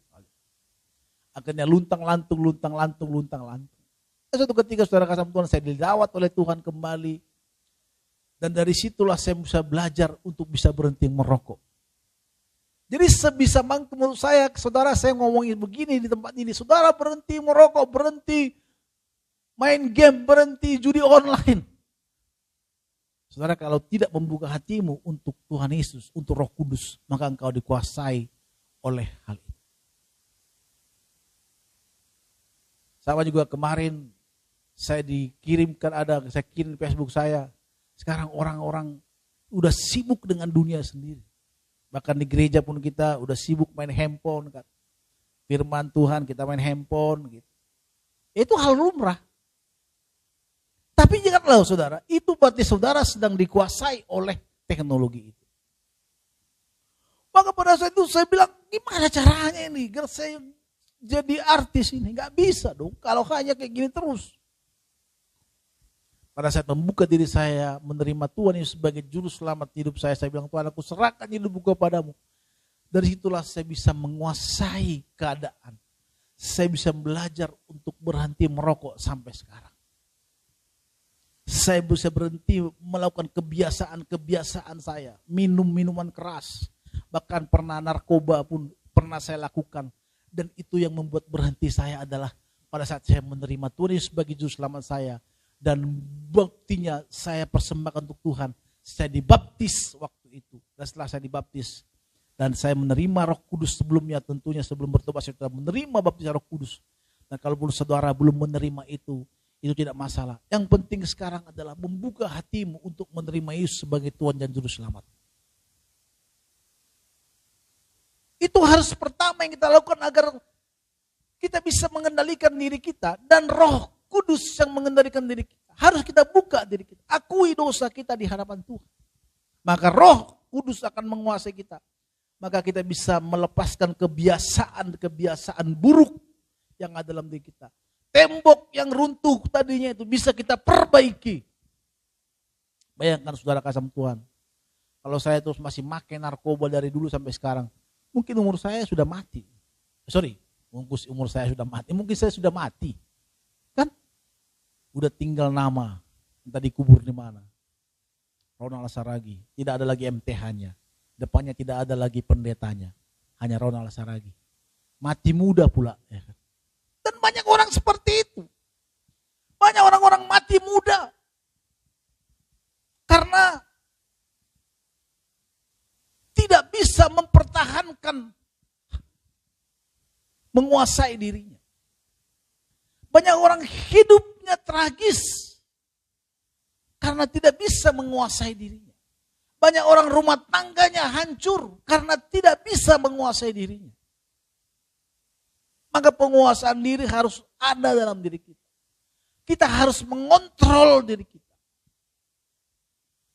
Akhirnya luntang-lantung. Suatu ketika saudara kasih Tuhan, saya dilawat oleh Tuhan kembali. Dan dari situlah saya bisa belajar untuk bisa berhenti merokok. Jadi sebisa mungkin menurut saya, saudara saya ngomongin begini di tempat ini. Saudara berhenti merokok, berhenti main game, berhenti judi online. Saudara kalau tidak membuka hatimu untuk Tuhan Yesus, untuk Roh Kudus, maka engkau dikuasai oleh hal itu. Sama juga kemarin saya dikirimkan saya kirim di Facebook saya. Sekarang orang-orang udah sibuk dengan dunia sendiri. Bahkan di gereja pun kita udah sibuk main handphone. Kan. Firman Tuhan kita main handphone. Gitu. Itu hal lumrah. Tapi janganlah saudara, itu berarti saudara sedang dikuasai oleh teknologi itu. Maka pada saat itu saya bilang, gimana caranya ini? Biar saya jadi artis ini. Gak bisa dong, kalau hanya kayak gini terus. Pada saat membuka diri saya, menerima Tuhan Yesus sebagai juru selamat hidup saya bilang, Tuhan aku serahkan hidupku kepadamu. Dari situlah saya bisa menguasai keadaan. Saya bisa belajar untuk berhenti merokok sampai sekarang. Saya bisa berhenti melakukan kebiasaan-kebiasaan saya. Minum minuman keras. Bahkan pernah narkoba pun pernah saya lakukan. Dan itu yang membuat berhenti saya adalah pada saat saya menerima Tuhan Yesus sebagai juru selamat saya. Dan buktinya saya persembahkan untuk Tuhan. Saya dibaptis waktu itu. Dan setelah saya dibaptis. Dan saya menerima Roh Kudus sebelumnya, tentunya sebelum bertobat saya sudah menerima baptisan Roh Kudus. Dan kalau saudara belum menerima itu tidak masalah. Yang penting sekarang adalah membuka hatimu untuk menerima Yesus sebagai Tuhan dan Juru Selamat. Itu harus pertama yang kita lakukan agar kita bisa mengendalikan diri kita. Dan Roh Kudus yang mengendalikan diri kita. Harus kita buka diri kita. Akui dosa kita di hadapan Tuhan. Maka Roh Kudus akan menguasai kita. Maka kita bisa melepaskan kebiasaan-kebiasaan buruk yang ada dalam diri kita. Tembok yang runtuh tadinya itu bisa kita perbaiki. Bayangkan saudara kasih Tuhan. Kalau saya terus masih makan narkoba dari dulu sampai sekarang. Mungkin umur saya sudah mati. Umur saya sudah mati. Mungkin saya sudah mati. Kan? Udah tinggal nama. Entah dikubur di mana. Ronald Saragi. Tidak ada lagi MTH-nya. Depannya tidak ada lagi pendetanya. Hanya Ronald Saragi. Mati muda pula. Ya kan? Dan banyak orang seperti itu. Banyak orang-orang mati muda. Karena tidak bisa mempertahankan menguasai dirinya. Banyak orang hidupnya tragis karena tidak bisa menguasai dirinya. Banyak orang rumah tangganya hancur karena tidak bisa menguasai dirinya. Maka penguasaan diri harus ada dalam diri kita. Kita harus mengontrol diri kita.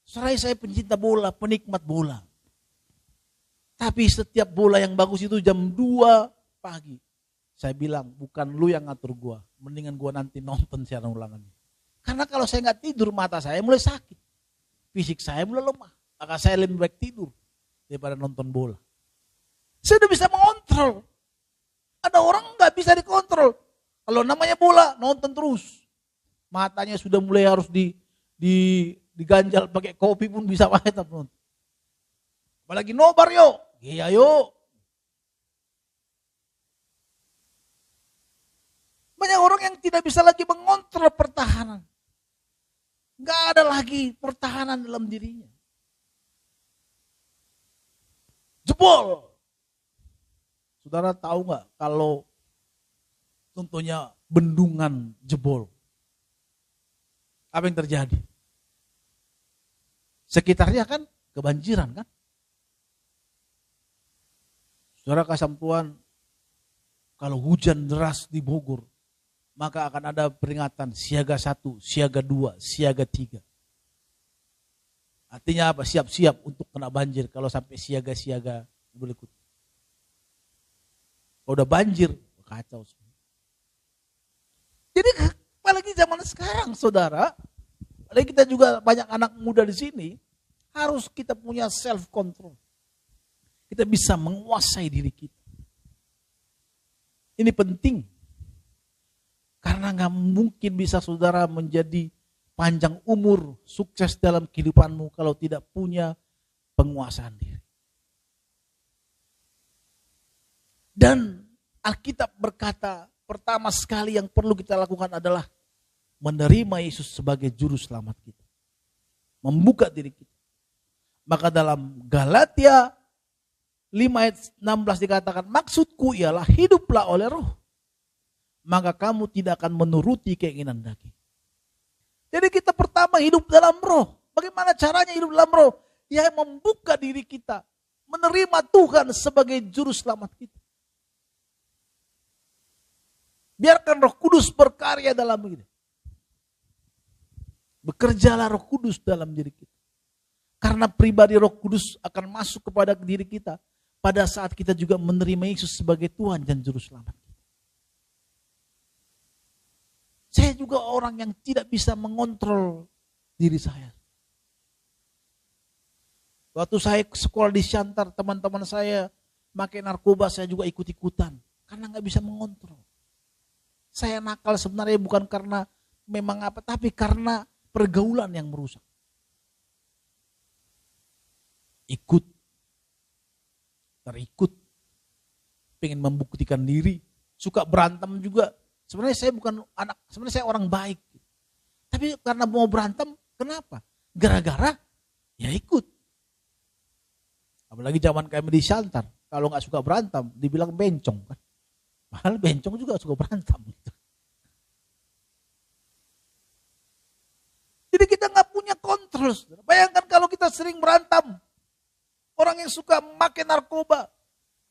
Saya pencinta bola, penikmat bola. Tapi setiap bola yang bagus itu jam 2 pagi. Saya bilang, bukan lu yang ngatur gua, mendingan gua nanti nonton siaran ulangannya. Karena kalau saya nggak tidur, mata saya mulai sakit, fisik saya mulai lemah, maka saya lebih baik tidur daripada nonton bola. Saya udah bisa mengontrol. Ada orang nggak bisa dikontrol. Kalau namanya bola, nonton terus. Matanya sudah mulai harus diganjal pakai kopi pun bisa pakai teman. Apalagi nobar yuk, iya yuk. Banyak orang yang tidak bisa lagi mengontrol pertahanan. Nggak ada lagi pertahanan dalam dirinya. Jebol. Saudara tahu nggak kalau contohnya bendungan jebol, apa yang terjadi? Sekitarnya kan kebanjiran kan? Saudara kasih Tuhan, kalau hujan deras di Bogor, maka akan ada peringatan siaga 1, siaga 2, siaga 3. Artinya apa? Siap-siap untuk kena banjir kalau sampai siaga-siaga berikut. Kalau udah banjir, kacau semua. Jadi apalagi zaman sekarang, saudara, apalagi kita juga banyak anak muda di sini, harus kita punya self control. Kita bisa menguasai diri kita. Ini penting. Karena gak mungkin bisa saudara menjadi panjang umur, sukses dalam kehidupanmu kalau tidak punya penguasaan diri. Dan Alkitab berkata, pertama sekali yang perlu kita lakukan adalah menerima Yesus sebagai juru selamat kita. Membuka diri kita. Maka dalam Galatia 5 ayat 16 dikatakan, maksudku ialah hiduplah oleh roh. Maka kamu tidak akan menuruti keinginan daging. Jadi kita pertama hidup dalam roh. Bagaimana caranya hidup dalam roh? Ya membuka diri kita. Menerima Tuhan sebagai juru selamat kita. Biarkan Roh Kudus berkarya dalam kita. Bekerjalah Roh Kudus dalam diri kita. Karena pribadi Roh Kudus akan masuk kepada diri kita pada saat kita juga menerima Yesus sebagai Tuhan dan Juru Selamat. Saya juga orang yang tidak bisa mengontrol diri saya. Waktu saya sekolah di Syantar, teman-teman saya pakai narkoba, saya juga ikut-ikutan. Karena nggak bisa mengontrol. Saya nakal sebenarnya bukan karena memang apa, tapi karena pergaulan yang merusak. Ikut, terikut, pengen membuktikan diri, suka berantem juga. Sebenarnya saya bukan anak, sebenarnya saya orang baik. Tapi karena mau berantem, kenapa? Gara-gara ya ikut. Apalagi zaman kami di Syantar, kalau nggak suka berantem, dibilang bencong kan. Padahal bencong juga suka berantem. Jadi kita nggak punya kontrol. Bayangkan kalau kita sering berantem. Orang yang suka memakai narkoba.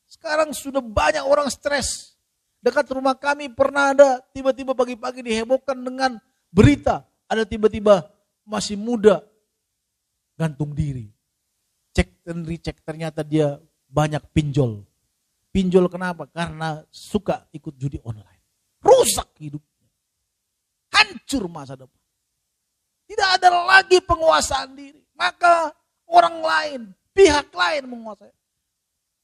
Sekarang sudah banyak orang stres. Dekat rumah kami pernah ada tiba-tiba pagi-pagi dihebohkan dengan berita. Ada tiba-tiba masih muda gantung diri. Cek dan recheck ternyata dia banyak pinjol. Pinjol kenapa? Karena suka ikut judi online. Rusak hidupnya. Hancur masa depan. Tidak ada lagi penguasaan diri. Maka orang lain, pihak lain menguasai.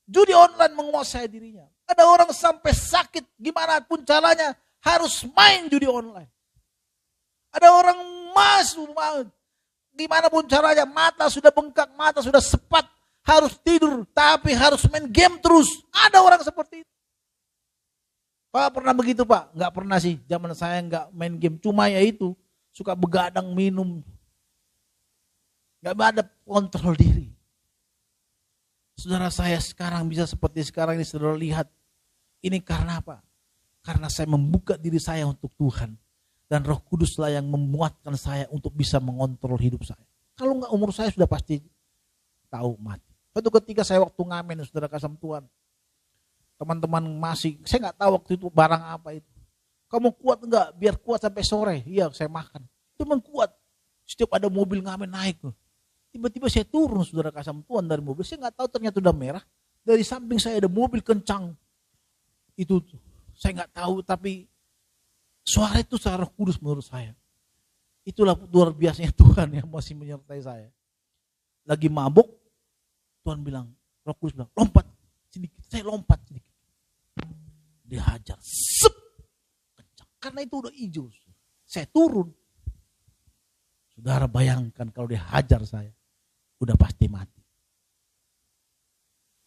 Judi online menguasai dirinya. Ada orang sampai sakit gimana pun caranya harus main judi online. Ada orang masuk gimana pun caranya, mata sudah bengkak, mata sudah sepat. Harus tidur, tapi harus main game terus. Ada orang seperti itu. Pak pernah begitu Pak? Enggak pernah sih, zaman saya enggak main game. Cuma ya itu, suka begadang minum. Enggak ada kontrol diri. Saudara saya sekarang bisa seperti sekarang ini, saudara lihat. Ini karena apa? Karena saya membuka diri saya untuk Tuhan. Dan Roh Kuduslah yang memuatkan saya untuk bisa mengontrol hidup saya. Kalau enggak umur saya sudah pasti tahu mati. Suatu ketika saya waktu ngamen, saudara kasih Tuhan. Teman-teman masih, saya nggak tahu waktu itu barang apa itu. Kamu kuat enggak? Biar kuat sampai sore. Iya, saya makan. Teman kuat. Setiap ada mobil ngamen naik. Tiba-tiba saya turun, saudara kasih Tuhan dari mobil. Saya nggak tahu ternyata udah merah. Dari samping saya ada mobil kencang. Itu Saya nggak tahu, tapi suara itu suara Roh Kudus menurut saya. Itulah luar biasanya Tuhan yang masih menyertai saya. Lagi mabuk, Tuhan bilang, Roh Kudus bilang, lompat sedikit. Saya lompat sedikit. Dihajar, sep, kencang. Karena itu udah hijau. Saya turun. Saudara bayangkan kalau dia hajar saya, udah pasti mati.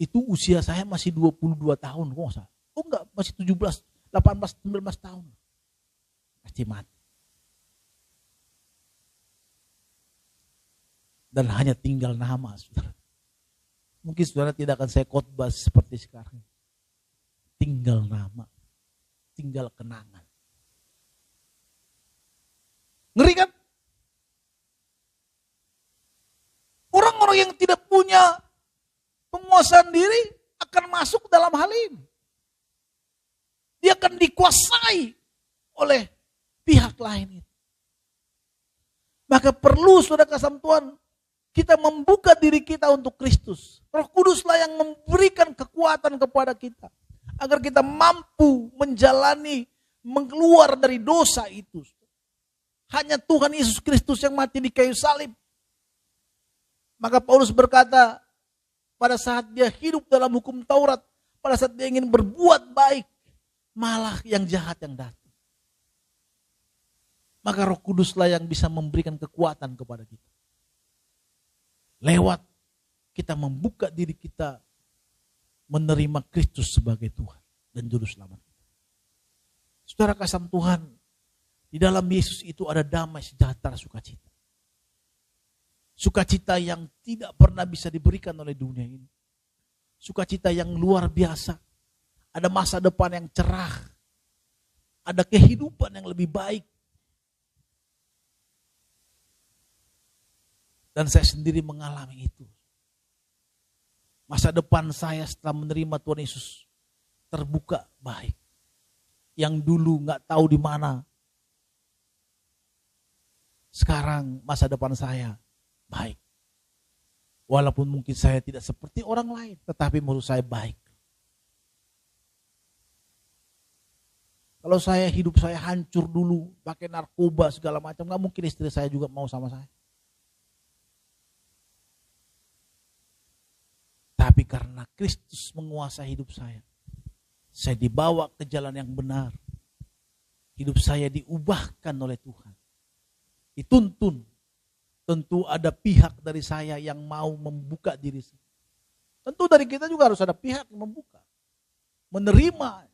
Itu usia saya masih 22 tahun, kok nggak salah. Oh enggak, masih 17, 18, 19 tahun. Pasti mati. Dan hanya tinggal nama, saudara. Mungkin saudara tidak akan saya khotbah seperti sekarang. Tinggal nama, tinggal kenangan. Ngeri kan? Orang-orang yang tidak punya penguasaan diri akan masuk dalam hal ini. Dia akan dikuasai oleh pihak lain itu. Maka perlu saudara kasih Tuhan, kita membuka diri kita untuk Kristus. Roh Kuduslah yang memberikan kekuatan kepada kita. Agar kita mampu menjalani, mengeluar dari dosa itu. Hanya Tuhan Yesus Kristus yang mati di kayu salib. Maka Paulus berkata, pada saat dia hidup dalam hukum Taurat, pada saat dia ingin berbuat baik, malah yang jahat yang datang. Maka Roh Kuduslah yang bisa memberikan kekuatan kepada kita. Lewat kita membuka diri kita, menerima Kristus sebagai Tuhan dan Juru Selamat. Saudara kasih Tuhan, di dalam Yesus itu ada damai, sejahtera, sukacita. Sukacita yang tidak pernah bisa diberikan oleh dunia ini. Sukacita yang luar biasa. Ada masa depan yang cerah. Ada kehidupan yang lebih baik. Dan saya sendiri mengalami itu. Masa depan saya setelah menerima Tuhan Yesus terbuka baik. Yang dulu nggak tahu di mana. Sekarang masa depan saya baik. Walaupun mungkin saya tidak seperti orang lain, tetapi menurut saya baik. Kalau hidup saya hancur dulu, pakai narkoba segala macam, nggak mungkin istri saya juga mau sama saya. Tapi karena Kristus menguasai hidup saya dibawa ke jalan yang benar. Hidup saya diubahkan oleh Tuhan. Dituntun. Tentu ada pihak dari saya yang mau membuka diri saya. Tentu dari kita juga harus ada pihak yang membuka. Menerima.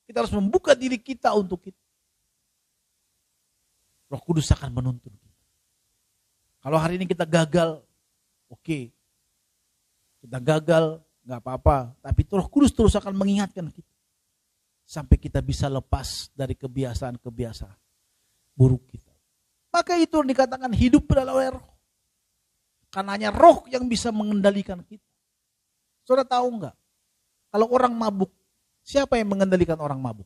Kita harus membuka diri kita untuk kita. Roh Kudus akan menuntun kita. Kalau hari ini kita gagal, oke. Kita gagal, gak apa-apa. Tapi Roh Kudus terus akan mengingatkan kita. Sampai kita bisa lepas dari kebiasaan-kebiasaan buruk kita. Maka itu dikatakan hidup oleh roh. Karena hanya roh yang bisa mengendalikan kita. Saudara tahu enggak? Kalau orang mabuk, siapa yang mengendalikan orang mabuk?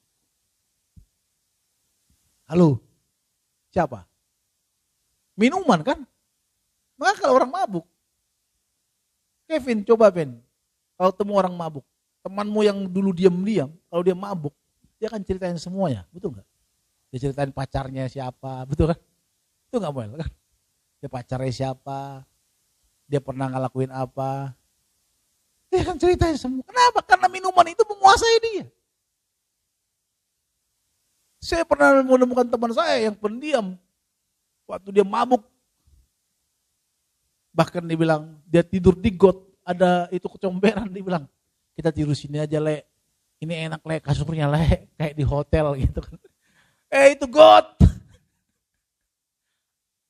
Halo? Siapa? Minuman kan? Maka kalau orang mabuk, Kevin coba kalau temu orang mabuk, temanmu yang dulu diam-diam, kalau dia mabuk, dia akan ceritain semuanya, betul enggak? Dia ceritain pacarnya siapa, betul kan? Itu gak boleh kan? Dia pacarnya siapa? Dia pernah ngelakuin apa? Dia akan ceritain semua. Kenapa? Karena minuman itu menguasai dia. Saya pernah menemukan teman saya yang pendiam. Waktu dia mabuk. Bahkan dia bilang, dia tidur di got. Ada itu kecomberan, dia bilang, kita tidur sini aja, Le. Ini enak, Le, kasurnya, Le. Kayak di hotel gitu kan. Itu got.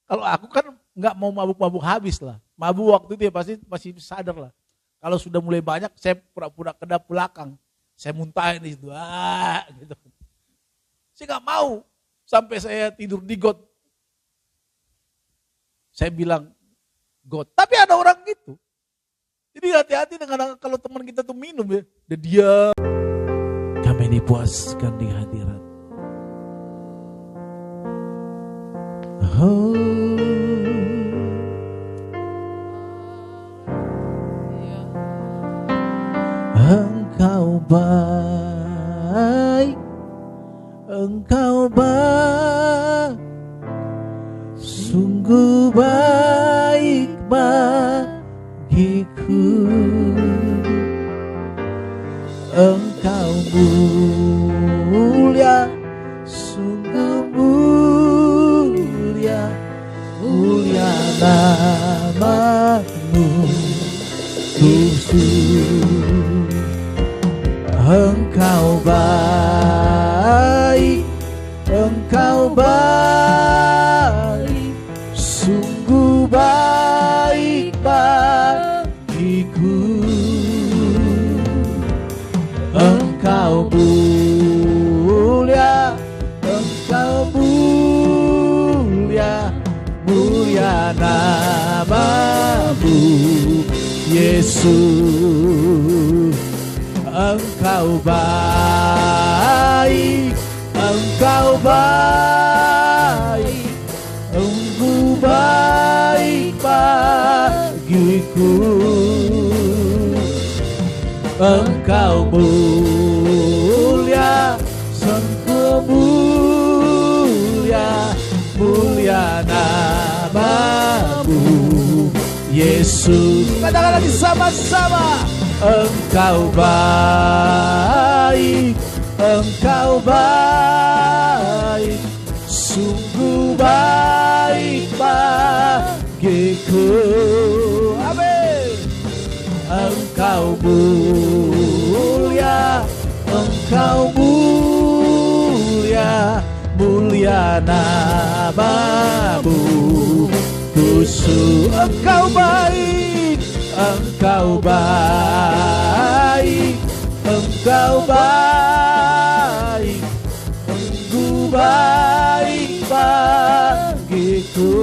Kalau aku kan nggak mau mabuk-mabuk habis lah. Mabuk waktu itu ya pasti masih sadar lah. Kalau sudah mulai banyak, saya pura-pura kedap belakang. Saya muntahin di situ. Gitu. Saya nggak mau sampai saya tidur di got. Saya bilang got. Tapi ada orang gitu. Jadi hati-hati dengan kalau teman kita tuh minum ya. Dia kami dipuaskan di hadirat. Oh. Engkau baik. baik, Engkau baik, sungguh baik bagiku. Engkau mulia, sungguh mulia, mulia nama-Mu Tuhan. Engkau baik, Engkau baik, sungguh baik bagiku. Engkau mulia, Engkau mulia, mulia nama-Mu Yesus. Engkau baik, Engkau baik, Engkau baik bagiku. Engkau mulia, sungguh mulia, mulia nama-Mu Yesus. Katakan lagi sama-sama. Engkau baik, Engkau baik, sungguh baik bagiku. Amin. Engkau mulia, Engkau mulia, mulia nama-Mu Khusus. Engkau baik, Engkau baik, Engkau baik, Engkau baik bagiku.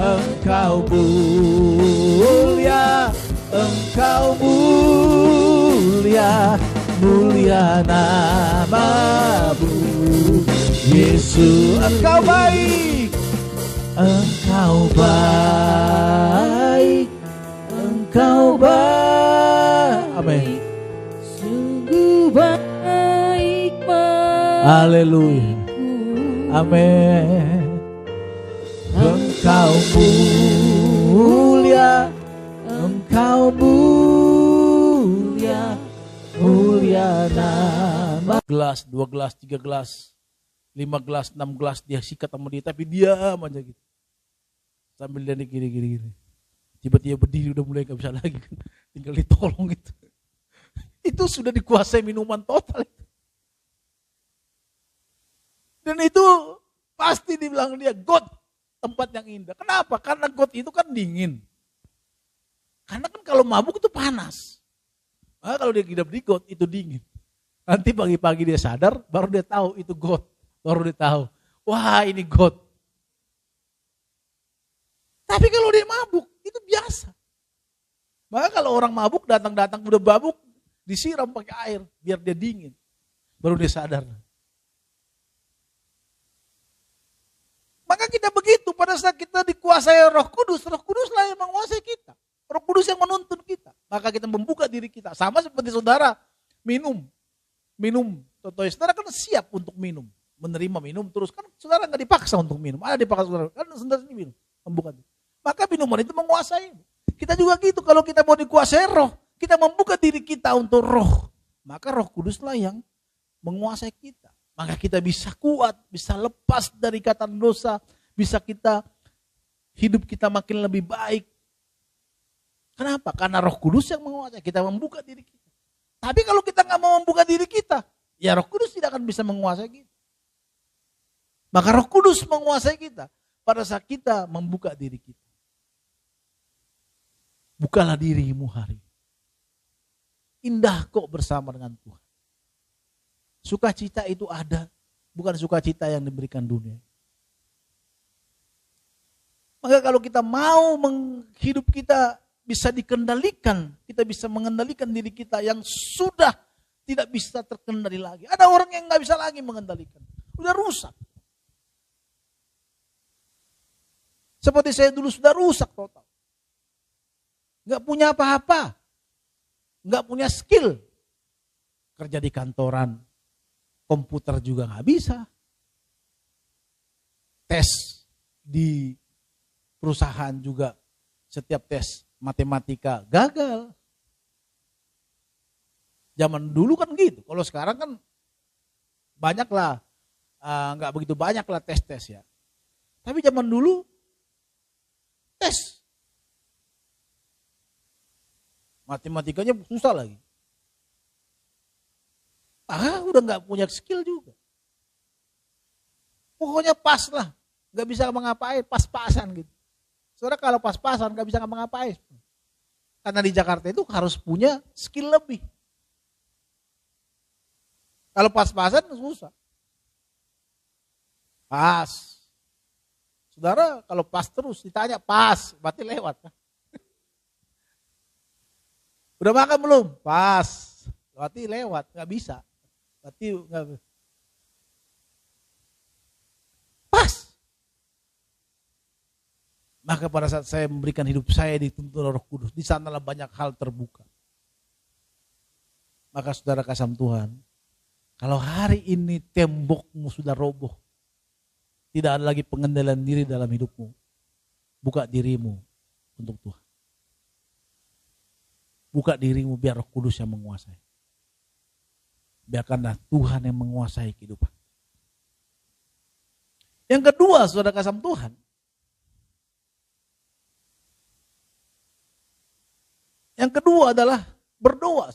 Engkau mulia, Engkau mulia, mulia nama-Mu Yesus. Engkau baik, Engkau baik, Engkau baik. Amin.
Sungguh baik bagiku.
Haleluya. Amin. Engkau mulia, Engkau mulia, mulia nama. Gelas, 2 gelas, 3 gelas, 5 gelas, 6 gelas dia sikat sama dia, tapi diam aja gitu. Sambil dia gini. Tiba-tiba berdiri udah mulai gak bisa lagi kan. Tinggal ditolong gitu. Itu sudah dikuasai minuman total. Dan itu pasti dibilang dia got, tempat yang indah. Kenapa? Karena got itu kan dingin. Karena kan kalau mabuk itu panas. Nah, kalau dia hidup di got itu dingin. Nanti pagi-pagi dia sadar, baru dia tahu itu got. Baru dia tahu, wah ini got. Tapi kalau dia mabuk, itu biasa. Maka kalau orang mabuk datang-datang udah mabuk, disiram pakai air biar dia dingin. Baru dia sadar. Maka kita begitu pada saat kita dikuasai Roh Kudus lah yang menguasai kita. Roh Kudus yang menuntun kita. Maka kita membuka diri kita. Sama seperti saudara minum. Contohnya saudara kan siap untuk minum. Menerima minum terus. Kan saudara gak dipaksa untuk minum. Ada dipaksa saudara. Kan saudara ini minum. Membuka diri. Maka minuman itu menguasai. Kita juga gitu. Kalau kita mau dikuasai roh. Kita membuka diri kita untuk roh. Maka Roh Kudus lah yang menguasai kita. Maka kita bisa kuat. Bisa lepas dari ikatan dosa. Bisa kita hidup kita makin lebih baik. Kenapa? Karena Roh Kudus yang menguasai. Kita membuka diri kita. Tapi kalau kita gak mau membuka diri kita. Ya Roh Kudus tidak akan bisa menguasai kita. Maka Roh Kudus menguasai kita. Pada saat kita membuka diri kita. Bukalah dirimu hari. Indah kok bersama dengan Tuhan. Sukacita itu ada. Bukan sukacita yang diberikan dunia. Maka kalau kita mau hidup kita bisa dikendalikan. Kita bisa mengendalikan diri kita yang sudah tidak bisa terkendali lagi. Ada orang yang gak bisa lagi mengendalikan. Udah rusak. Seperti saya dulu sudah rusak total. Gak punya apa-apa. Gak punya skill. kerja di kantoran, komputer juga nggak bisa. Tes di perusahaan juga, setiap tes matematika gagal. Zaman dulu kan gitu. Kalau sekarang kan banyak lah, nggak begitu banyak lah tes-tes ya. Tapi zaman dulu tes matematikanya susah lagi. Udah nggak punya skill juga. Pokoknya pas lah, nggak bisa ngapain, pas-pasan gitu. Saudara kalau pas-pasan nggak bisa ngapain. Karena di Jakarta itu harus punya skill lebih. Kalau pas-pasan susah. Pas. Saudara kalau pas terus ditanya pas, berarti lewat. Udah makan belum? Pas. Berarti lewat, nggak bisa. Berarti nggak. Pas. Maka pada saat saya memberikan hidup saya dituntun Roh Kudus, di sanalah banyak hal terbuka. Maka saudara kasih Tuhan, kalau hari ini tembokmu sudah roboh, tidak ada lagi pengendalian diri dalam hidupmu, buka dirimu untuk Tuhan. Buka dirimu biar Roh Kudus yang menguasai. Biarkanlah Tuhan yang menguasai kehidupan. Yang kedua, saudara kasih Tuhan, yang kedua adalah berdoa.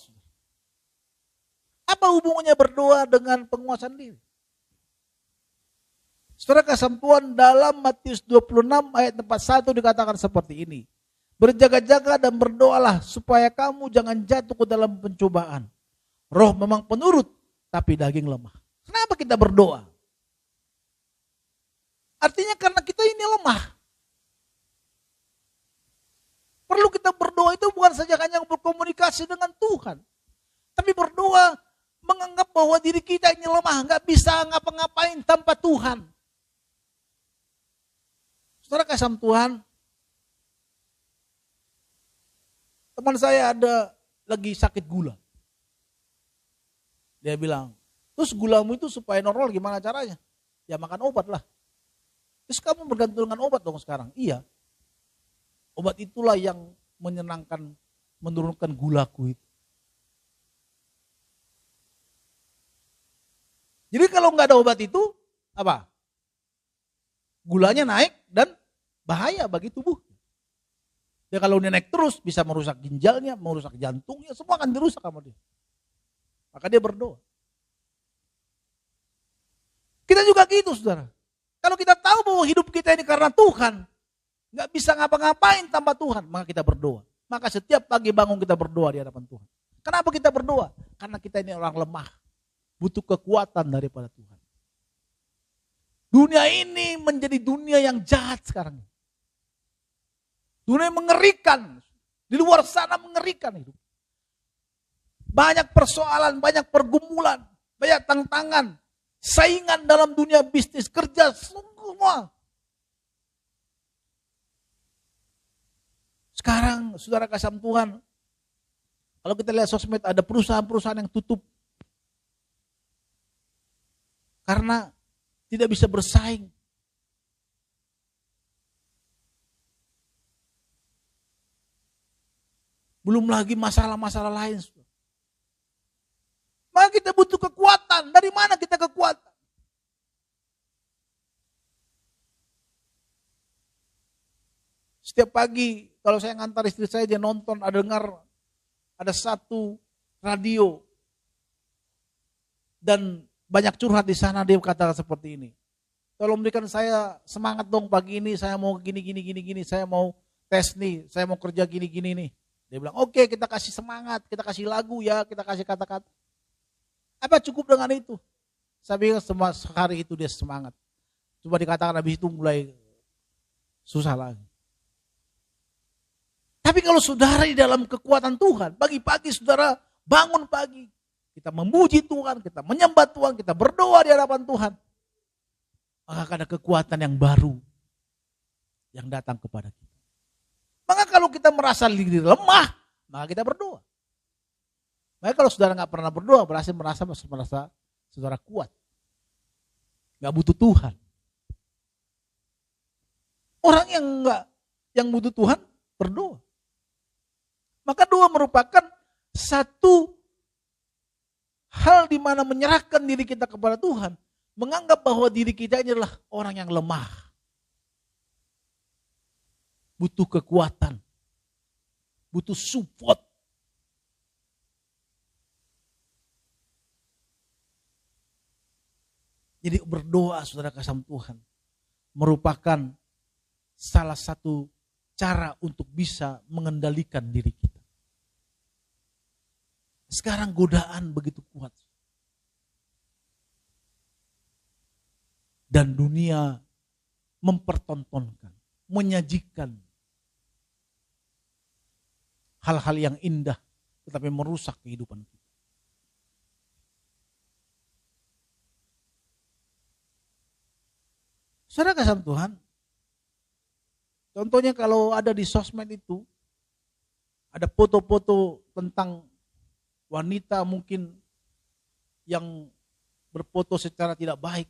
Apa hubungannya berdoa dengan penguasaan diri? Saudara kasih Tuhan, dalam Matius 26 ayat 41 dikatakan seperti ini. Berjaga-jaga dan berdoalah supaya kamu jangan jatuh ke dalam pencobaan. Roh memang penurut, tapi daging lemah. Kenapa kita berdoa? Artinya karena kita ini lemah. Perlu kita berdoa itu bukan saja hanya berkomunikasi dengan Tuhan. Tapi berdoa menganggap bahwa diri kita ini lemah, nggak bisa ngapa-ngapain tanpa Tuhan. Saudara kasih Tuhan, teman saya ada lagi sakit gula. Dia bilang, terus gulamu itu supaya normal gimana caranya? Ya makan obat lah. Terus kamu bergantung dengan obat dong sekarang? Iya. Obat itulah yang menyenangkan, menurunkan gulaku itu. Jadi kalau nggak ada obat itu, apa? Gulanya naik dan bahaya bagi tubuh. Ya kalau dia naik terus bisa merusak ginjalnya, merusak jantungnya, semua akan dirusak sama dia. Maka dia berdoa. Kita juga gitu, saudara. Kalau kita tahu bahwa hidup kita ini karena Tuhan, nggak bisa ngapa-ngapain tanpa Tuhan, maka kita berdoa. Maka setiap pagi bangun kita berdoa di hadapan Tuhan. Kenapa kita berdoa? Karena kita ini orang lemah, butuh kekuatan daripada Tuhan. Dunia ini menjadi dunia yang jahat sekarang. Dunia yang mengerikan. Di luar sana mengerikan hidup. Banyak persoalan, banyak pergumulan, banyak tantangan, saingan dalam dunia bisnis, kerja, semua. Sekarang saudara kasih Tuhan, kalau kita lihat sosmed ada perusahaan-perusahaan yang tutup. Karena tidak bisa bersaing. Belum lagi masalah-masalah lain. Maka kita butuh kekuatan. Dari mana kita kekuatan? Setiap pagi kalau saya ngantar istri saya, dia nonton, ada dengar, ada satu radio. Dan banyak curhat di sana, dia katakan seperti ini. Tolong berikan saya semangat dong pagi ini, saya mau gini, saya mau tes nih, saya mau kerja gini nih. Dia bilang, oke, kita kasih semangat, kita kasih lagu ya, kita kasih kata-kata. Apa cukup dengan itu? Saya bilang semua hari itu dia semangat. Coba dikatakan habis itu mulai susah lagi. Tapi kalau saudara di dalam kekuatan Tuhan, pagi-pagi saudara bangun pagi, kita memuji Tuhan, kita menyembah Tuhan, kita berdoa di hadapan Tuhan. Maka ada kekuatan yang baru yang datang kepada kita. Maka kalau kita merasa diri lemah, maka kita berdoa. Makanya kalau saudara nggak pernah berdoa, berarti merasa saudara kuat. Nggak butuh Tuhan. Orang yang butuh Tuhan berdoa. Maka doa merupakan satu hal di mana menyerahkan diri kita kepada Tuhan. Menganggap bahwa diri kita ini adalah orang yang lemah. Butuh kekuatan. Butuh support. Jadi berdoa saudara kasih Tuhan merupakan salah satu cara untuk bisa mengendalikan diri kita. Sekarang godaan begitu kuat. Dan dunia mempertontonkan, menyajikan hal-hal yang indah tetapi merusak kehidupan kita. Saudara kasih Tuhan, contohnya kalau ada di sosmed itu, ada foto-foto tentang wanita mungkin yang berfoto secara tidak baik.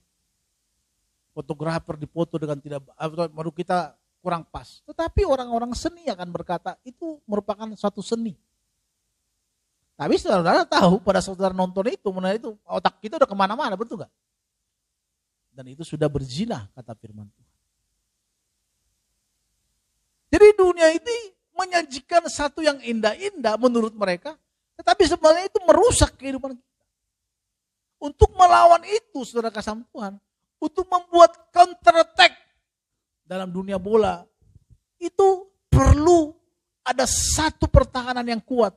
Fotografer dipoto dengan tidak, menurut kita kurang pas. Tetapi orang-orang seni akan berkata, itu merupakan suatu seni. Tapi saudara tahu pada saudara nonton itu, otak kita udah kemana-mana, betul gak? Dan itu sudah berzina, kata firman Tuhan. Jadi dunia ini menyajikan satu yang indah-indah menurut mereka, tetapi sebenarnya itu merusak kehidupan kita. Untuk melawan itu, saudara kasih Tuhan, untuk membuat counter attack dalam dunia bola, itu perlu ada satu pertahanan yang kuat.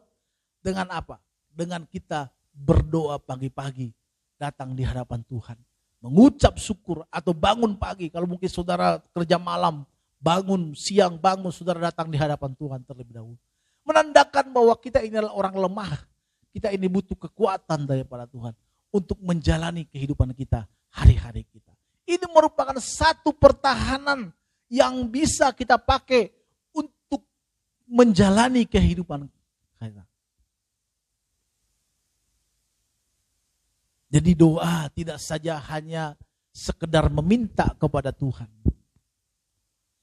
Dengan apa? Dengan kita berdoa pagi-pagi, datang di hadapan Tuhan. Mengucap syukur atau bangun pagi, kalau mungkin saudara kerja malam, bangun siang, bangun saudara datang di hadapan Tuhan terlebih dahulu. Menandakan bahwa kita ini adalah orang lemah, kita ini butuh kekuatan daripada Tuhan untuk menjalani kehidupan kita, hari-hari kita. Ini merupakan satu pertahanan yang bisa kita pakai untuk menjalani kehidupan kita. Jadi doa tidak saja hanya sekedar meminta kepada Tuhan.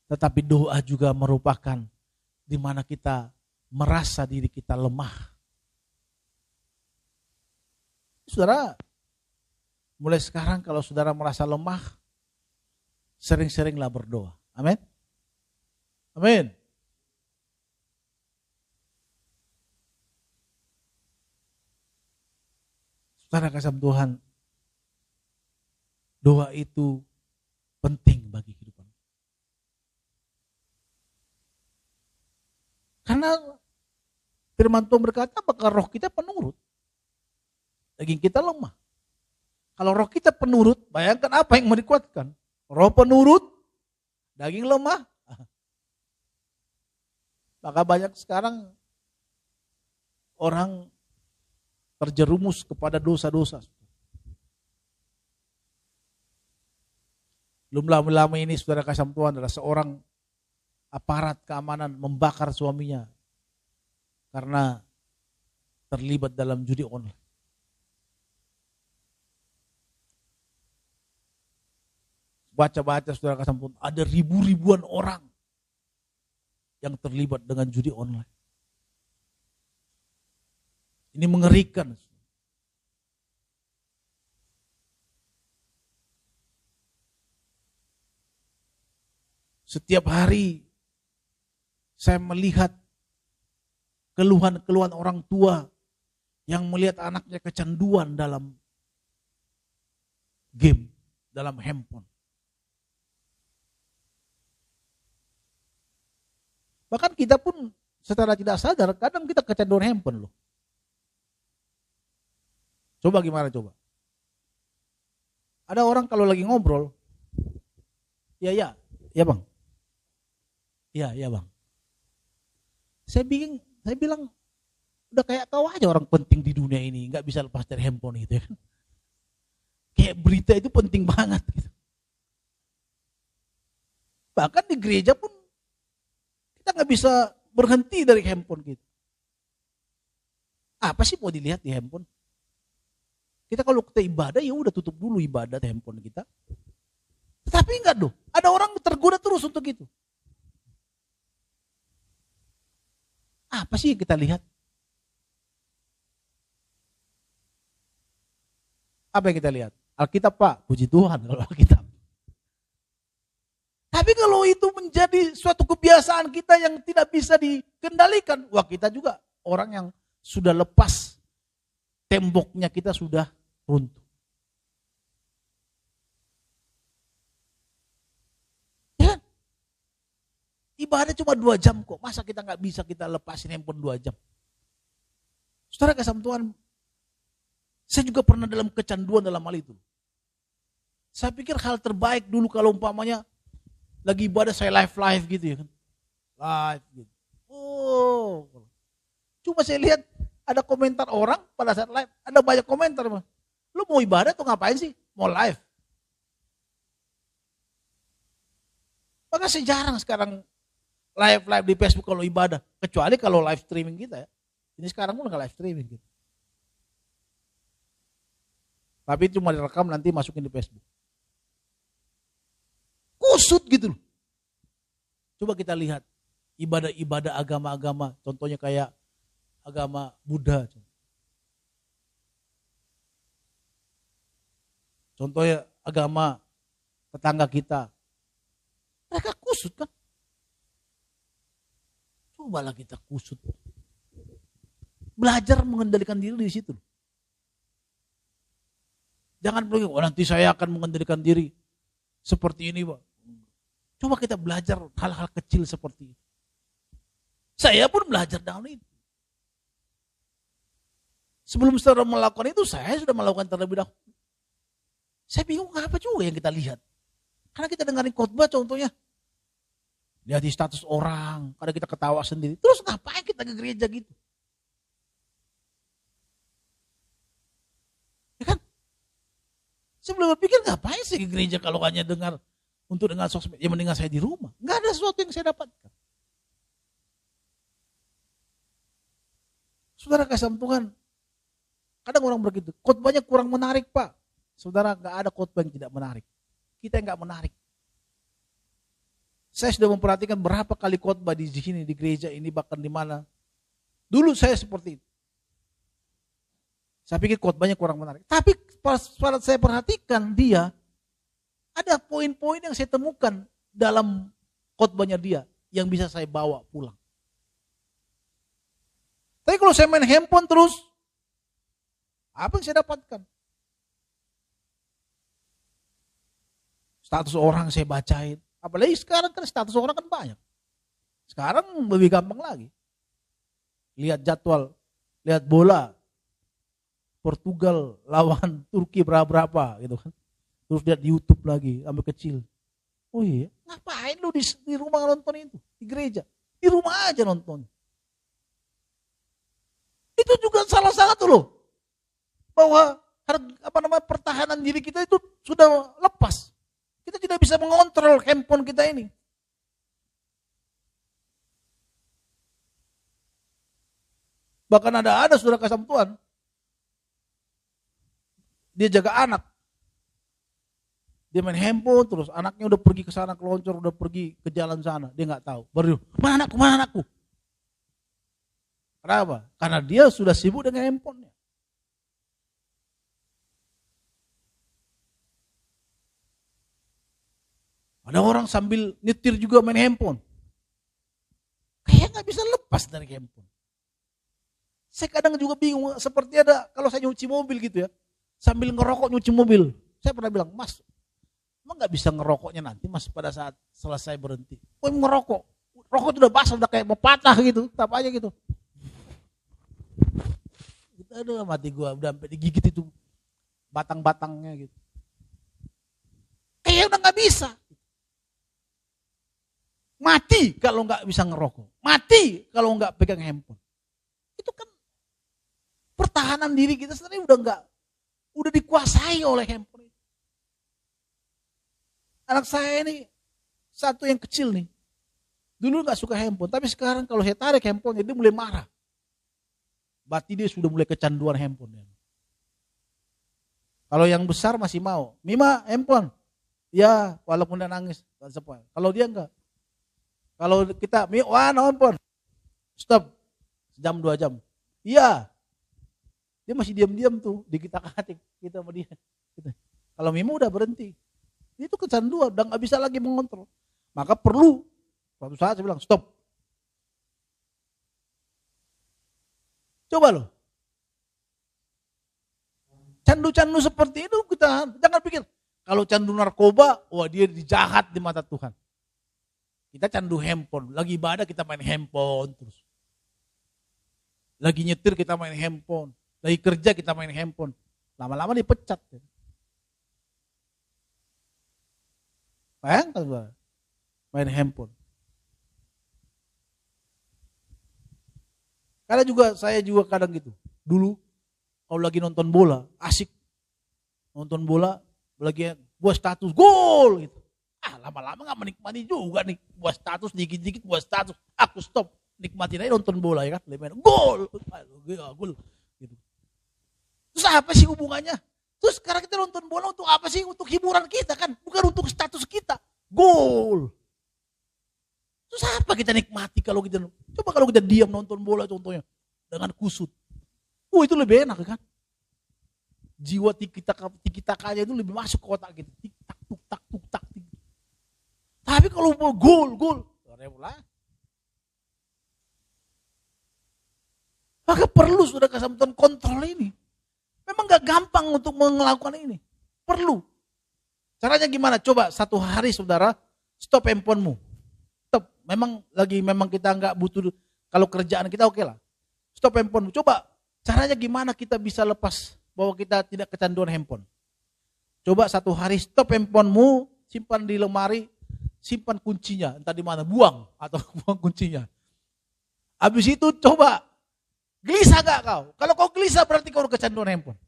Tetapi doa juga merupakan di mana kita merasa diri kita lemah. Saudara, mulai sekarang kalau saudara merasa lemah, sering-seringlah berdoa. Amin. Amin. Saudara kasih Tuhan, doa itu penting bagi kehidupan. Karena firman Tuhan berkata, apakah roh kita penurut? Daging kita lemah. Kalau roh kita penurut, bayangkan apa yang mau dikuatkan? Roh penurut, daging lemah. Maka banyak sekarang orang terjerumus kepada dosa-dosa. Belum lama ini saudara kasih Tuhan adalah seorang aparat keamanan membakar suaminya karena terlibat dalam judi online. Baca-baca saudara kasih Tuhan, ada ribu-ribuan orang yang terlibat dengan judi online. Ini mengerikan. Setiap hari saya melihat keluhan-keluhan orang tua yang melihat anaknya kecanduan dalam game, dalam handphone. Bahkan kita pun secara tidak sadar kadang kita kecanduan handphone loh. Coba gimana coba? Ada orang kalau lagi ngobrol, ya bang, ya bang. Saya bilang, udah kayak kau aja orang penting di dunia ini, nggak bisa lepas dari handphone gitu ya kan? Kayak berita itu penting banget gitu. Bahkan di gereja pun kita nggak bisa berhenti dari handphone gitu. Apa sih mau dilihat di handphone? Kita kalau kita ibadah ya udah tutup dulu ibadah di handphone kita. Tetapi enggak dong, ada orang tergoda terus untuk itu. Apa sih yang kita lihat? Apa yang kita lihat? Alkitab Pak, puji Tuhan kalau Alkitab. Tapi kalau itu menjadi suatu kebiasaan kita yang tidak bisa dikendalikan, wah kita juga orang yang sudah lepas, temboknya kita sudah runtuh. Ya, ibadah cuma 2 jam kok, masa kita nggak bisa kita lepasin handphone 2 jam? Saudara kasih Tuhan, saya juga pernah dalam kecanduan dalam hal itu. Saya pikir hal terbaik dulu kalau umpamanya lagi ibadah saya live gitu ya kan. Live gitu. Oh. Cuma saya lihat ada komentar orang pada saat live, ada banyak komentar. Lu mau ibadah tuh ngapain sih? Mau live. Maka saya jarang sekarang live di Facebook kalau ibadah. Kecuali kalau live streaming kita ya. Ini sekarang pun nggak live streaming gitu. Tapi cuma direkam nanti masukin di Facebook. Kusut gitu loh. Coba kita lihat ibadah-ibadah agama-agama, contohnya kayak agama Buddha. Contohnya agama tetangga kita. Mereka kusut kan? Cobalah kita kusut. Belajar mengendalikan diri di situ. Jangan bilang, nanti saya akan mengendalikan diri seperti ini, Pak. Coba kita belajar hal-hal kecil seperti itu. Saya pun belajar dalam itu. Sebelum saudara melakukan itu, saya sudah melakukan terlebih dahulu. Saya bingung apa juga yang kita lihat. Karena kita dengarin khotbah contohnya. Lihat di status orang, kadang kita ketawa sendiri. Terus ngapain kita ke gereja gitu? Ya kan? Sebelum berpikir ngapain sih ke gereja kalau hanya dengar untuk dengar sosmed, ya mendingan saya di rumah. Enggak ada sesuatu yang saya dapatkan. Saudara kasih Tuhan, kadang orang begitu, khotbahnya kurang menarik Pak. Saudara, enggak ada khotbah yang tidak menarik. Kita yang enggak menarik. Saya sudah memperhatikan berapa kali khotbah di sini, di gereja ini, bahkan di mana. Dulu saya seperti itu. Saya pikir khotbahnya kurang menarik. Tapi pada saya perhatikan dia, ada poin-poin yang saya temukan dalam khotbahnya dia yang bisa saya bawa pulang. Tapi kalau saya main handphone terus, apa yang saya dapatkan? Status orang saya bacain. Apalagi sekarang kan status orang kan banyak. Sekarang lebih gampang lagi. Lihat jadwal, lihat bola. Portugal lawan Turki berapa gitu kan. Terus lihat di YouTube lagi, sampai kecil. Oh iya, ngapain lu di rumah nonton itu? Di gereja. Di rumah aja nonton. Itu juga salah satu loh. Bahwa pertahanan diri kita itu sudah lepas. Kita tidak bisa mengontrol handphone kita ini. Bahkan ada saudara kasih Tuhan. Dia jaga anak. Dia main handphone terus, anaknya udah pergi ke sana keloncor, udah pergi ke jalan sana, dia nggak tahu. Baru, mana anakku? Kenapa? Karena dia sudah sibuk dengan handphonenya. Ada orang sambil nyetir juga main handphone. Kayak nggak bisa lepas dari handphone. Saya kadang juga bingung, seperti ada kalau saya nyuci mobil gitu ya, sambil ngerokok nyuci mobil. Saya pernah bilang, Mas, emang nggak bisa ngerokoknya nanti Mas pada saat selesai berhenti. Oh ngerokok, rokok itu udah basah, udah kayak mau patah gitu, tetap aja gitu. Aduh mati gua, udah sampai digigit itu batang-batangnya gitu. Kayak udah nggak bisa. Mati kalau nggak bisa ngerokok, mati kalau nggak pegang handphone. Itu kan pertahanan diri kita sebenarnya udah dikuasai oleh handphone. Anak saya ini satu yang kecil nih, dulu nggak suka handphone, tapi sekarang kalau saya tarik handphone dia mulai marah. berarti dia sudah mulai kecanduan handphone. Kalau yang besar masih mau, Mima handphone. Ya, walaupun dia nangis. Kalau dia enggak. Kalau kita, wah handphone. Stop. Sejam 2 jam. Iya. Dia masih diam-diam tuh. Di kita sama dia. Gitu. Kalau Mima udah berhenti. Itu kecanduan. Udah gak bisa lagi mengontrol. Maka perlu. Suatu saat saya bilang, stop. Coba loh. Candu-candu seperti itu kita jangan pikir. Kalau candu narkoba, wah dia jahat di mata Tuhan. Kita candu handphone. Lagi ibadah kita main handphone terus. Lagi nyetir kita main handphone. Lagi kerja kita main handphone. Lama-lama dipecat. Bayangkan main handphone. Karena saya juga kadang gitu. Dulu kalau lagi nonton bola, asik. Nonton bola, lagi buat status, gol gitu. Lama-lama gak menikmati juga nih. Buat status, dikit-dikit buat status. Aku stop, nikmatin aja nonton bola ya kan. Gol, gol. Gitu. Terus apa sih hubungannya? Terus sekarang kita nonton bola untuk apa sih? Untuk hiburan kita kan, bukan untuk status kita. Gol. Terus apa kita nikmati kalau kita, coba kalau kita diam nonton bola contohnya. Dengan kusut. Itu lebih enak kan? Jiwa tiki-takanya itu lebih masuk ke otak gitu. Tik-tak, tuk-tak, tuk-tak. Tapi kalau gol. Maka perlu saudara kesempatan kontrol ini. Memang gak gampang untuk melakukan ini. Perlu. Caranya gimana? Coba 1 hari saudara, stop handphonemu. Stop. Memang kita gak butuh, kalau kerjaan kita oke lah. Stop handphonemu. Coba caranya gimana kita bisa lepas bahwa kita tidak kecanduan handphone. Coba 1 hari stop handphonemu, simpan di lemari, simpan kuncinya, entah di mana, buang atau buang kuncinya. Habis itu coba, gelisah gak kau? Kalau kau gelisah berarti kau kecanduan handphone.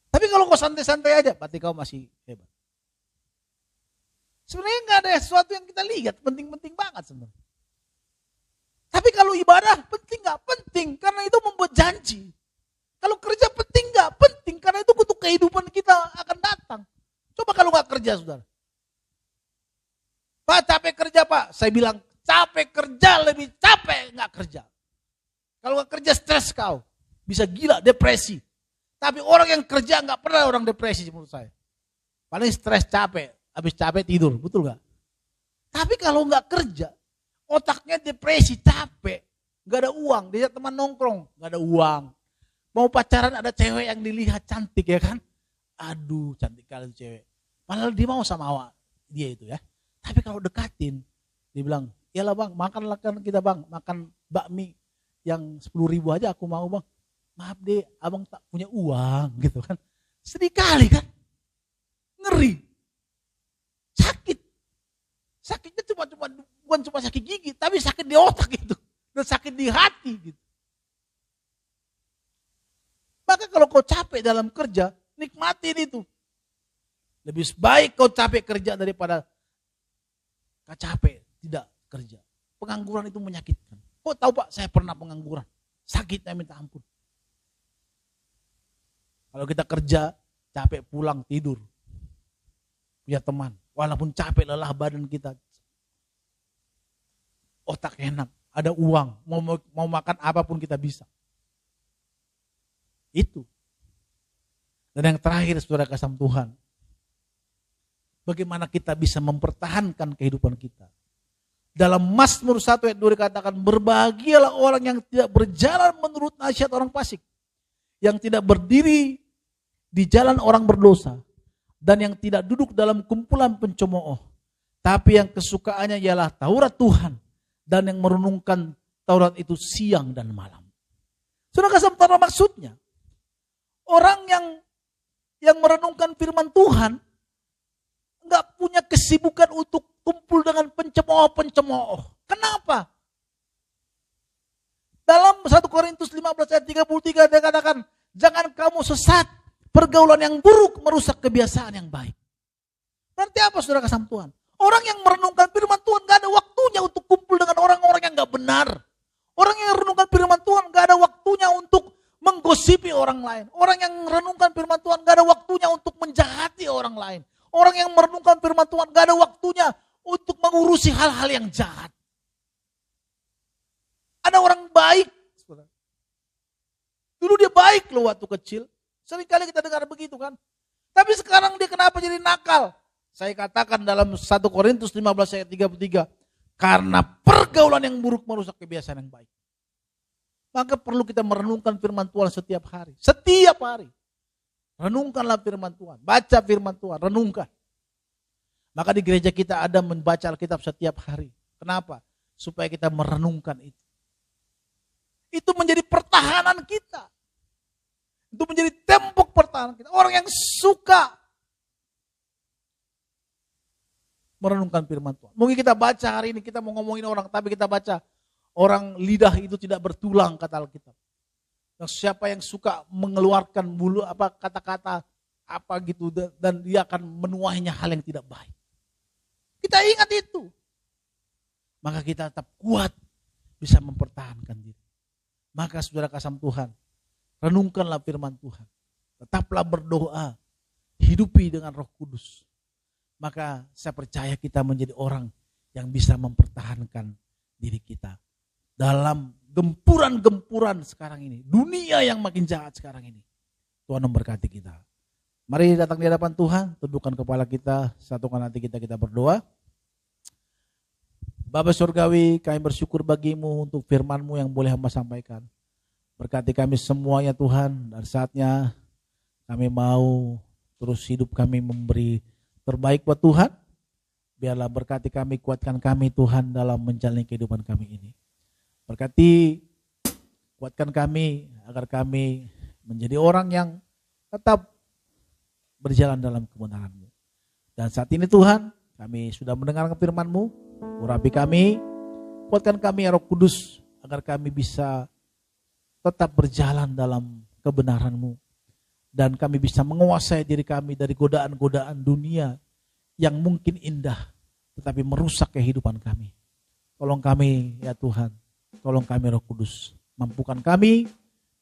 Tapi kalau kau santai-santai aja, berarti kau masih hebat. Sebenarnya gak ada sesuatu yang kita lihat, penting-penting banget sebenarnya. Tapi kalau ibadah penting gak? Penting, karena itu membuat janji. Kalau kerja penting gak? Penting, karena itu untuk kehidupan kita akan datang. Coba kalau gak kerja saudara. Pak capek kerja pak, saya bilang capek kerja lebih capek gak kerja. Kalau gak kerja stres kau, bisa gila, depresi. Tapi orang yang kerja gak pernah orang depresi menurut saya. Paling stres capek, habis capek tidur, betul gak? Tapi kalau gak kerja, otaknya depresi, capek, gak ada uang, dia teman nongkrong, gak ada uang. Mau pacaran ada cewek yang dilihat cantik ya kan? Aduh cantik kali cewek. Padahal dia mau sama awak, dia itu ya. Tapi kalau dekatin, dia bilang, iyalah bang, makanlah kan kita bang, makan bakmi yang 10.000 aja aku mau bang. Maaf deh, abang tak punya uang gitu kan. Sedih kali kan? Ngeri. Sakit. Sakitnya bukan cuma sakit gigi, tapi sakit di otak gitu. Dan sakit di hati gitu. Maka kalau kau capek dalam kerja, nikmatin itu. Lebih baik kau capek kerja daripada kau capek tidak kerja. Pengangguran itu menyakitkan. Kau tahu pak, saya pernah pengangguran. Sakitnya minta ampun. Kalau kita kerja, capek pulang tidur. Punya teman. Walaupun capek lelah badan kita. Otak enak, ada uang, mau makan apapun kita bisa. Itu. Dan yang terakhir saudara kasih Tuhan. Bagaimana kita bisa mempertahankan kehidupan kita. Dalam Mazmur 1 ayat 2 dikatakan, berbahagialah orang yang tidak berjalan menurut nasihat orang fasik. Yang tidak berdiri di jalan orang berdosa. Dan yang tidak duduk dalam kumpulan pencemooh. Tapi yang kesukaannya ialah Taurat Tuhan. Dan yang merenungkan Taurat itu siang dan malam. Sudah kasih tahu maksudnya. Orang yang merenungkan firman Tuhan nggak punya kesibukan untuk kumpul dengan pencemooh-pencemooh. Kenapa? Dalam 1 Korintus 15 ayat 33 dia katakan, jangan kamu sesat, pergaulan yang buruk merusak kebiasaan yang baik. Berarti apa saudara kasih Tuhan? Orang yang merenungkan firman Tuhan gak ada waktunya untuk kumpul dengan orang-orang yang gak benar. Orang yang renungkan firman Tuhan gak ada waktunya untuk menggosipi orang lain. Orang yang renungkan firman Tuhan gak ada waktunya untuk menjahati orang lain. Orang yang merenungkan firman Tuhan gak ada waktunya untuk mengurusi hal-hal yang jahat. Ada orang baik. Dulu dia baik loh waktu kecil. Seringkali kita dengar begitu kan. Tapi sekarang dia kenapa jadi nakal? Saya katakan dalam 1 Korintus 15 ayat 33. Karena pergaulan yang buruk merusak kebiasaan yang baik. Maka perlu kita merenungkan firman Tuhan setiap hari. Setiap hari. Renungkanlah firman Tuhan. Baca firman Tuhan. Renungkan. Maka di gereja kita ada membaca Alkitab setiap hari. Kenapa? Supaya kita merenungkan itu. Itu menjadi pertahanan kita. Itu menjadi tembok pertahanan kita. Orang yang suka merenungkan firman Tuhan. Mungkin kita baca hari ini, kita mau ngomongin orang, tapi kita baca orang lidah itu tidak bertulang, kata Alkitab. Yang siapa yang suka mengeluarkan kata-kata apa gitu, dan dia akan menuainya hal yang tidak baik. Kita ingat itu. Maka kita tetap kuat bisa mempertahankan diri. Maka saudara kasih Tuhan, renungkanlah firman Tuhan. Tetaplah berdoa, hidupi dengan Roh Kudus. Maka saya percaya kita menjadi orang yang bisa mempertahankan diri kita. Dalam gempuran-gempuran sekarang ini. Dunia yang makin jahat sekarang ini. Tuhan memberkati kita. Mari datang di hadapan Tuhan. Tundukkan kepala kita. Satukan hati kita berdoa. Bapa Surgawi, kami bersyukur bagimu untuk firman-Mu yang boleh hamba sampaikan. Berkati kami semuanya Tuhan. Dan saatnya kami mau terus hidup kami memberi terbaik buat Tuhan. Biarlah berkati kami, kuatkan kami Tuhan dalam menjalani kehidupan kami ini. Berkati, kuatkan kami agar kami menjadi orang yang tetap berjalan dalam kebenaran-Mu. Dan saat ini Tuhan, kami sudah mendengarkan firman-Mu, urapi kami, kuatkan kami ya Roh Kudus, agar kami bisa tetap berjalan dalam kebenaran-Mu. Dan kami bisa menguasai diri kami dari godaan-godaan dunia yang mungkin indah, tetapi merusak kehidupan kami. Tolong kami ya Tuhan, tolong kami Roh Kudus, mampukan kami,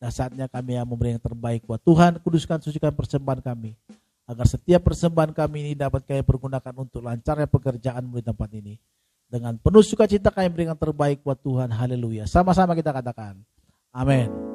dan saatnya kami yang memberi yang terbaik buat Tuhan. Kuduskan, sucikan persembahan kami, agar setiap persembahan kami ini dapat kami pergunakan untuk lancarnya pekerjaan-Mu di tempat ini. Dengan penuh sukacita kami berikan terbaik buat Tuhan. Haleluya. Sama-sama kita katakan, amin.